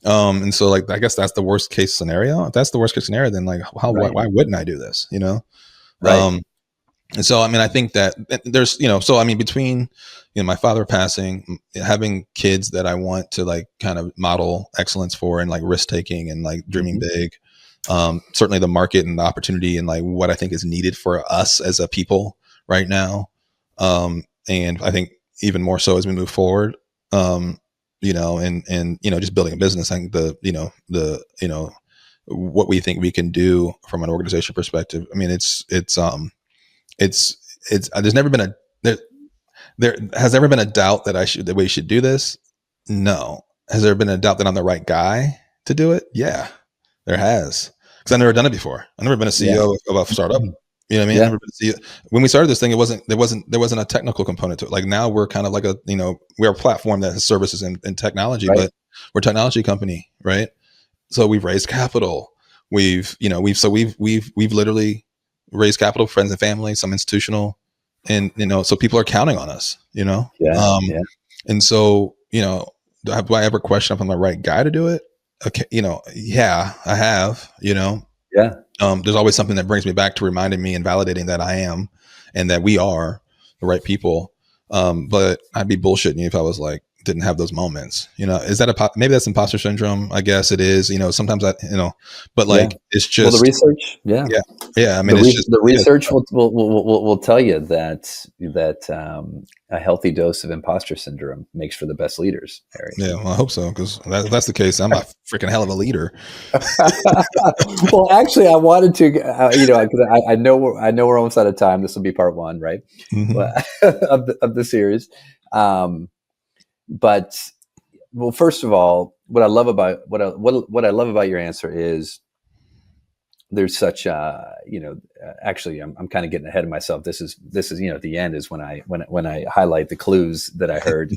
And so like, I guess that's the worst case scenario. If that's the worst case scenario, then like, why wouldn't I do this? Right. And so, I think that there's, between, my father passing, having kids that I want to like kind of model excellence for and like risk taking and like dreaming big, certainly the market and the opportunity and like what I think is needed for us as a people right now. And I think even more so as we move forward, and just building a business. I think what we think we can do from an organization perspective. There's never been there has ever been a doubt that we should do this. No. Has there been a doubt that I'm the right guy to do it? Yeah, there has. Because I've never done it before. I've never been a CEO of a startup. You know what I mean? Yeah. I've never been a CEO. When we started this thing, there wasn't a technical component to it. Like now we're kind of like we're a platform that has services and technology, but we're a technology company, right? So we've raised capital. We've literally raised capital, friends and family, some institutional, and so people are counting on us, And so, do I ever question if I'm the right guy to do it? Okay, yeah, I have, Yeah. There's always something that brings me back to reminding me and validating that I am and that we are the right people. But I'd be bullshitting you if I was like, didn't have those moments, is that maybe that's imposter syndrome? I guess it is, sometimes but like, it's just the research. Yeah. The research will tell you that a healthy dose of imposter syndrome makes for the best leaders, Harry. Yeah. Well, I hope so. Cause that's the case. I'm a freaking hell of a leader. Well, actually I wanted to, cause I know we're almost out of time. This will be part one, right? Of the series. But first of all, what I love about your answer is there's such actually I'm kind of getting ahead of myself. This is at the end is when I highlight the clues that I heard,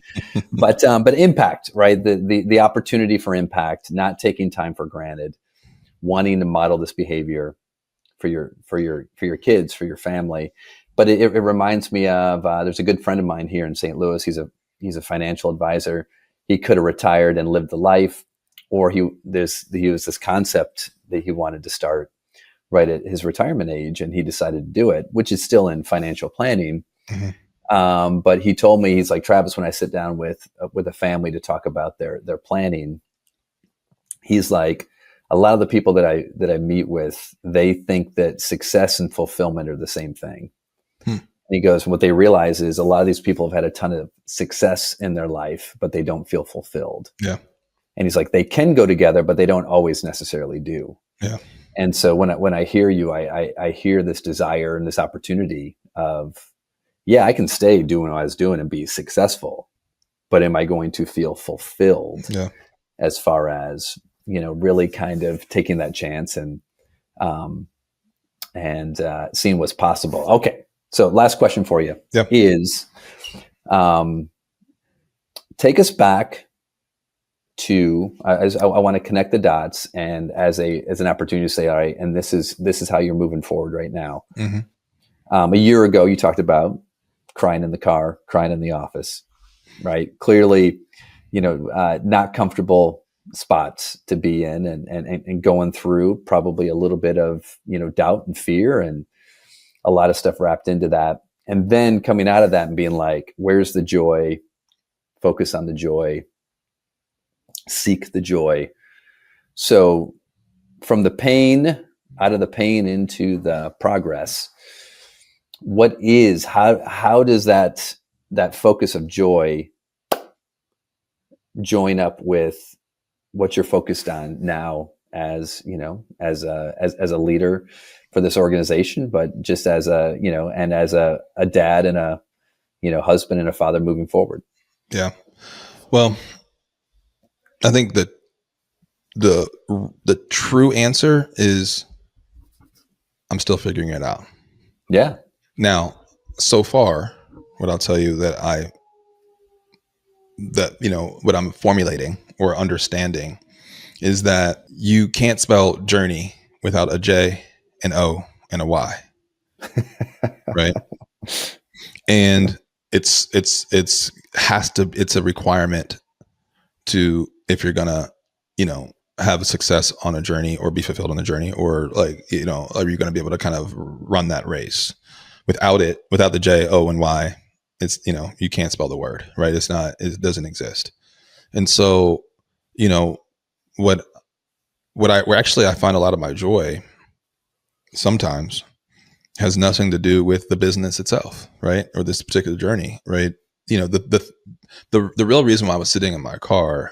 but impact, right? The opportunity for impact, not taking time for granted, wanting to model this behavior, for your kids, for your family. But it reminds me of there's a good friend of mine here in St. Louis. He's a financial advisor. He could have retired and lived the life, or he was this concept that he wanted to start right at his retirement age, and he decided to do it, which is still in financial planning. Mm-hmm. But he told me, he's like, Travis, when I sit down with a family to talk about their planning, he's like, a lot of the people that I meet with, they think that success and fulfillment are the same thing. And he goes, what they realize is a lot of these people have had a ton of success in their life, but they don't feel fulfilled. Yeah. And he's like, they can go together, but they don't always necessarily do. Yeah. And so when I hear you, I hear this desire and this opportunity of, yeah, I can stay doing what I was doing and be successful, but am I going to feel fulfilled? Yeah. As far as, really kind of taking that chance and seeing what's possible. Okay. So last question for you is, take us back to, I want to connect the dots, and as an opportunity to say, all right, and this is how you're moving forward right now. Mm-hmm. A year ago, you talked about crying in the car, crying in the office, right? Clearly, not comfortable spots to be in, and going through probably a little bit of, doubt and fear and a lot of stuff wrapped into that. And then coming out of that and being like, where's the joy? Focus on the joy, seek the joy. So from the pain, out of the pain into the progress, how does that focus of joy join up with what you're focused on now as a leader for this organization, but just as and as a dad and a, husband and a father moving forward? Yeah. Well, I think that the true answer is I'm still figuring it out. Yeah. Now, so far, what I'll tell you what I'm formulating or understanding is that you can't spell journey without a J, an O, and a Y. Right. And it's a requirement to, if you're gonna, have a success on a journey or be fulfilled on the journey, or are you going to be able to kind of run that race? Without the J, O, and Y, it's, you can't spell the word, right? It doesn't exist. And so, where I find a lot of my joy sometimes has nothing to do with the business itself, right? Or this particular journey, right? The real reason why I was sitting in my car,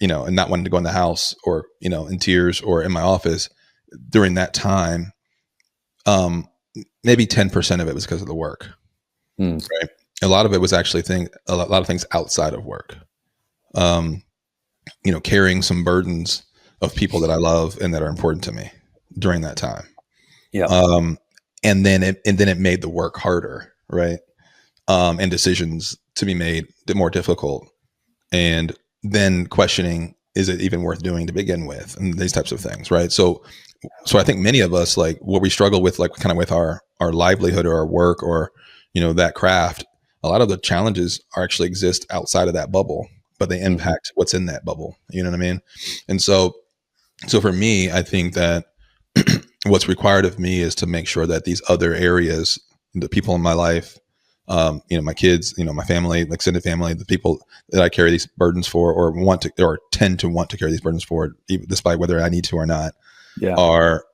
and not wanting to go in the house, or, in tears, or in my office during that time, maybe 10% of it was because of the work, right? A lot of it was actually a lot of things outside of work, carrying some burdens of people that I love and that are important to me during that time. Yeah. And then it made the work harder, right? And decisions to be made more difficult, and then questioning, is it even worth doing to begin with? And these types of things, right? So I think many of us, like, what we struggle with, like, kind of with our livelihood or our work, or, that craft, a lot of the challenges actually exist outside of that bubble, but they impact what's in that bubble. You know what I mean? And so for me, I think that what's required of me is to make sure that these other areas, the people in my life, my kids, my family, extended family, the people that I carry these burdens for, or tend to want to carry these burdens for, even despite whether I need to or not, are,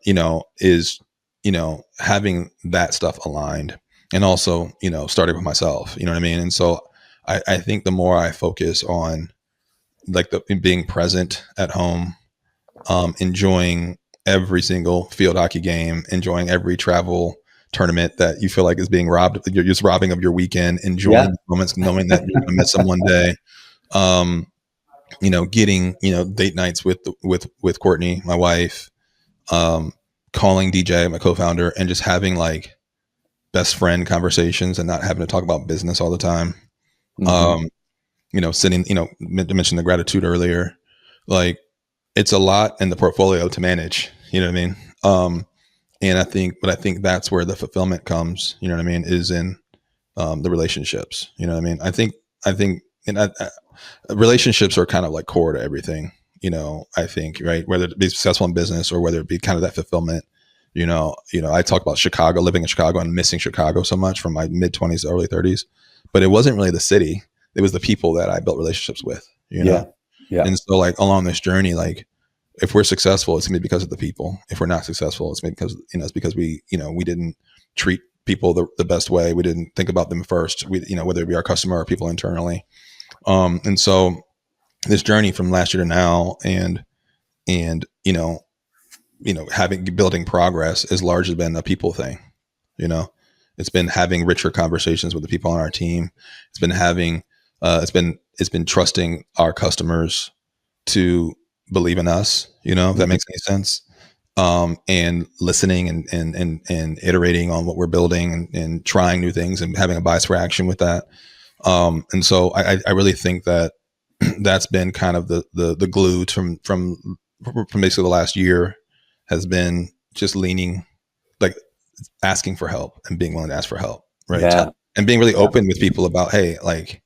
having that stuff aligned, and also, starting with myself, you know what I mean? And so I think the more I focus on, like, being present at home, enjoying every single field hockey game, enjoying every travel tournament that you feel like is being robbed, you're just robbing of your weekend, enjoying the moments, knowing that you're going to miss them one day, getting, date nights with Courtney, my wife, calling DJ, my co-founder, and just having, like, best friend conversations and not having to talk about business all the time. Sitting, mentioned the gratitude earlier, like, it's a lot in the portfolio to manage, you know what I mean? And I think that's where the fulfillment comes, you know what I mean, is in the relationships, you know what I mean? I think, and relationships are kind of like core to everything, you know, I think, right? Whether it be successful in business or whether it be kind of that fulfillment, you know, I talk about Chicago, living in Chicago and missing Chicago so much from my mid 20s to early 30s, but it wasn't really the city. It was the people that I built relationships with, you know? Yeah. And so like along this journey, like if we're successful, it's gonna be because of the people. If we're not successful, it's because, it's because we didn't treat people the best way. We didn't think about them first. Whether it be our customer or people internally. And so this journey from last year to now and building progress has largely been a people thing. It's been having richer conversations with the people on our team. It's been having, it's been trusting our customers to believe in us, if that makes any sense. And listening and iterating on what we're building and trying new things and having a bias for action with that. And so I really think that that's been kind of the glue from basically the last year has been just leaning, like asking for help and being willing to ask for help. Right. Yeah. And being really open with people about, hey, like,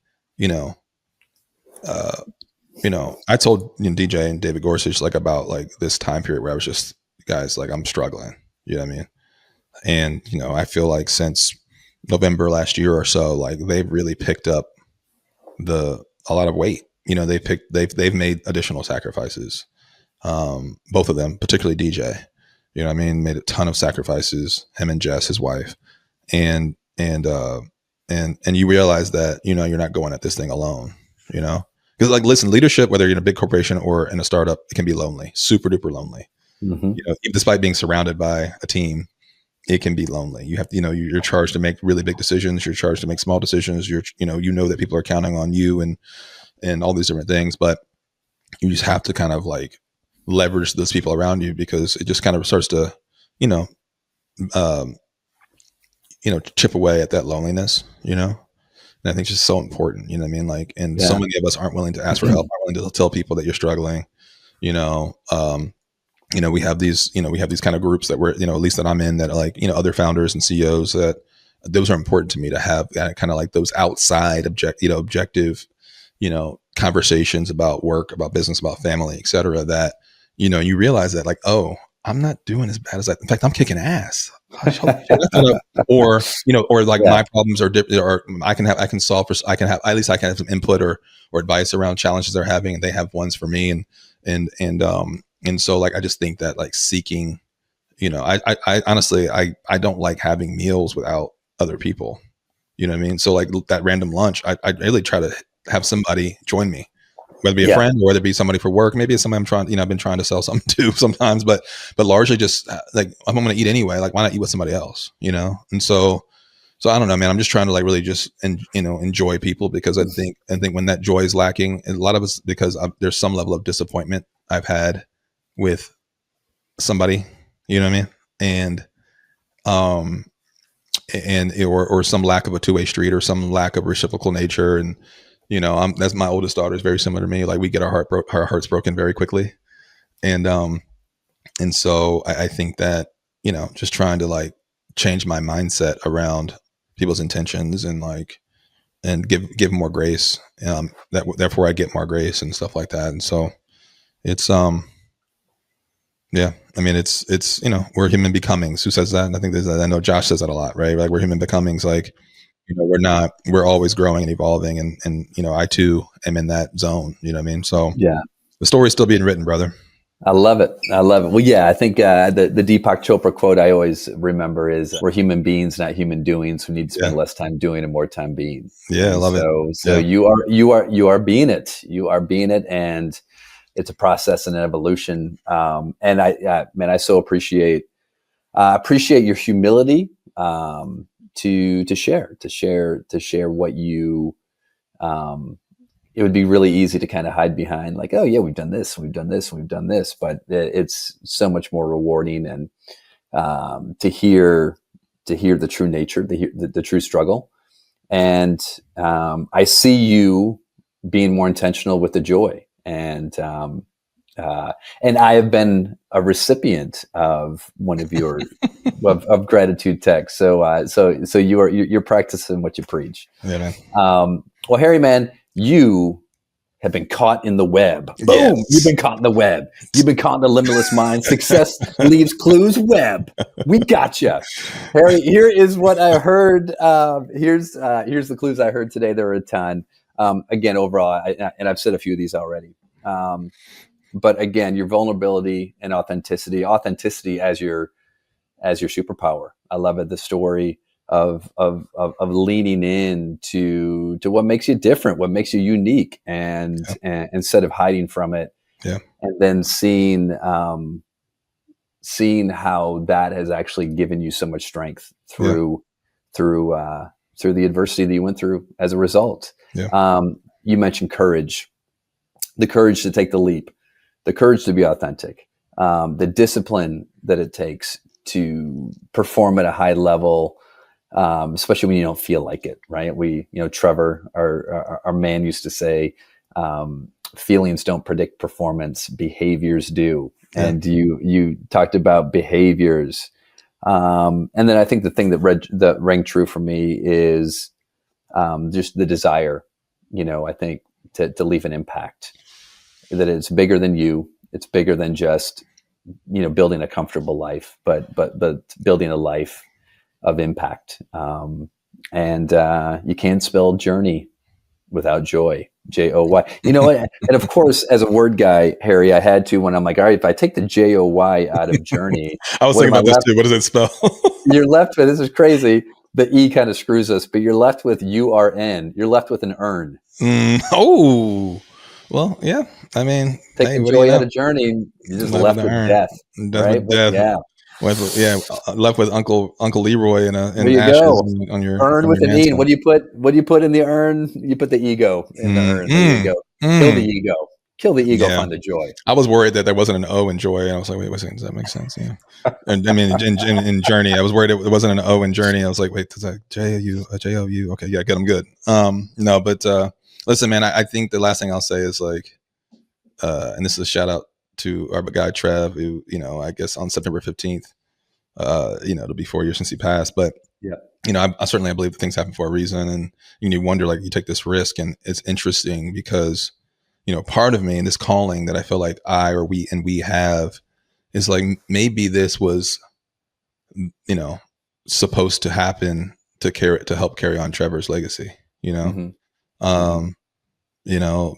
I told DJ and David Gorsuch like about like this time period where I was just, guys, like I'm struggling, you know what I mean? And, I feel like since November last year or so, like they've really picked up a lot of weight. They've made additional sacrifices. Both of them, particularly DJ, made a ton of sacrifices, him and Jess, his wife. And you realize that, you're not going at this thing alone, because like, listen, leadership, whether you're in a big corporation or in a startup, it can be lonely, super duper lonely. Mm-hmm. Despite being surrounded by a team, it can be lonely. You have to, you're charged to make really big decisions. You're charged to make small decisions. That people are counting on you and all these different things, but you just have to kind of like leverage those people around you because it just kind of starts to, chip away at that loneliness, and I think it's just so important, you know what I mean? Like, and so many of us aren't willing to ask for help, aren't willing to tell people that you're struggling, we have these kind of groups that we're, at least that I'm in that are like, other founders and CEOs that those are important to me to have kind of like those outside objective, conversations about work, about business, about family, et cetera, that, you realize that like, oh, I'm not doing as bad as in fact, I'm kicking ass. Or my problems are different, or I can have some input or advice around challenges they're having, and they have ones for me. And so like, I just think that like seeking, I honestly, I don't like having meals without other people, you know what I mean? So like that random lunch, I really try to have somebody join me, whether it be a friend or whether it be somebody for work. Maybe it's somebody I'm trying, I've been trying to sell something to sometimes, but largely just like, I'm going to eat anyway. Like, why not eat with somebody else, And so I don't know, man, I'm just trying to like really just, enjoy people, because I think when that joy is lacking, and a lot of it's because there's some level of disappointment I've had with somebody, you know what I mean? Or some lack of a two-way street, or some lack of reciprocal nature. And, that's my oldest daughter is very similar to me. Like we get our hearts broken very quickly. And so I think that, just trying to like change my mindset around people's intentions and like, and give more grace. Therefore I get more grace and stuff like that. And so it's, yeah, I mean, it's, we're human becomings. Who says that? And I think I know Josh says that a lot, right? Like we're human becomings. Like, we're always growing and evolving. And, I too am in that zone, you know what I mean? So yeah, the story's still being written, brother. I love it. Well, yeah, I think the Deepak Chopra quote I always remember is, we're human beings, not human doings. We need to spend less time doing and more time being. Yeah, I love it. So you are being it. You are being it. And it's a process and an evolution. And I so appreciate your humility, to share what you, it would be really easy to kind of hide behind like, oh yeah, we've done this, but it's so much more rewarding. And, to hear the true nature, the true struggle. And, I see you being more intentional with the joy. And I have been a recipient of one of your of gratitude tech. So so you're practicing what you preach. Yeah, man. Well, Harry, man, you have been caught in the web. Boom! Yes. You've been caught in the web. You've been caught in the Limitless Minds. Success leaves clues web. We gotcha. Harry, here is what I heard. Here's the clues I heard today. There are a ton. Again, overall, and I've said a few of these already. But again, your vulnerability and authenticity as your superpower. I love it. The story of leaning in to what makes you different, what makes you unique, and instead of hiding from it, and then seeing how that has actually given you so much strength through the adversity that you went through as a result. You mentioned courage, the courage to take the leap, the courage to be authentic, the discipline that it takes to perform at a high level, especially when you don't feel like it, right? Trevor, our man, used to say, feelings don't predict performance, behaviors do. And you talked about behaviors. And then I think the thing that rang true for me is just the desire, I think to leave an impact, that it's bigger than you. It's bigger than just, building a comfortable life, but building a life of impact. And you can't spell journey without joy, Joy. And of course, as a word guy, Harry, I had to, when I'm like, all right, if I take the Joy out of journey, I was thinking about this too. What does it spell? You're left with, this is crazy. The E kind of screws us, but you're left with URN. You're left with an earn. Oh, well, yeah. I mean, take the joy out of journey. You're just left with death. Right? With death. Yeah. Left with Uncle Leroy in ashes on your urn with an E. What do you put in the urn? You put the ego in the urn. There you go. Kill the ego. Kill the ego. Find the joy. I was worried that there wasn't an O in joy, and I was like, wait a second, does that make sense? Yeah. And I mean, in journey, I was worried there wasn't an O in journey. I was like, wait, does that J-O-U? Okay, yeah, good. I'm good. No, but listen, man, I think the last thing I'll say is like, and this is a shout out to our guy Trev, who, I guess on September 15th, it'll be 4 years since he passed, but I certainly believe that things happen for a reason, and you wonder, like, you take this risk, and it's interesting because, part of me in this calling that I feel like we have is like, maybe this was, supposed to happen to help carry on Trevor's legacy,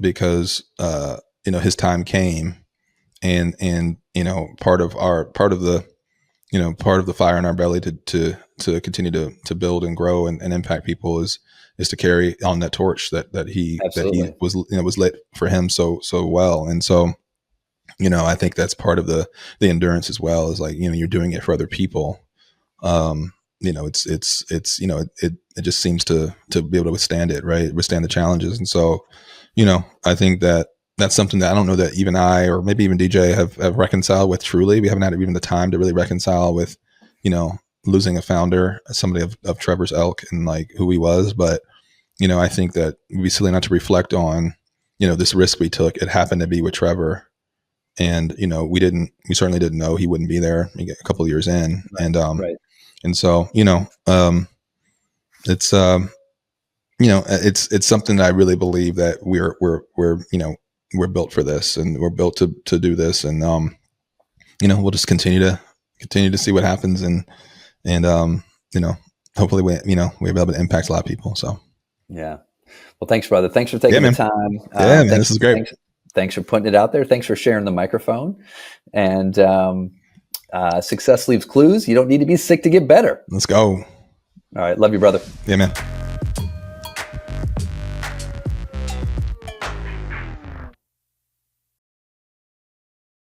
because, his time came, and part of the fire in our belly to continue to build and grow and impact people is to carry on that torch that he was lit for him so well. And so, I think that's part of the endurance as well, is like, you're doing it for other people. It just seems to be able to withstand it, right? Withstand the challenges. And so, I think that's something that I don't know that even I, or maybe even DJ have reconciled with truly. We haven't had even the time to really reconcile with, losing a founder, somebody of Trevor's ilk and like who he was. But, I think that it'd be silly not to reflect on, this risk we took. It happened to be with Trevor, and, we certainly didn't know he wouldn't be there a couple of years in. And, and so, it's, it's something that I really believe that we're built for this, and we're built to do this. And, we'll just continue to see what happens, and hopefully we're able to impact a lot of people. So, yeah. Well, thanks, brother. Thanks for taking the time. Man, this is great. Thanks for putting it out there. Thanks for sharing the microphone. And success leaves clues. You don't need to be sick to get better. Let's go. All right. Love you, brother. Yeah, man.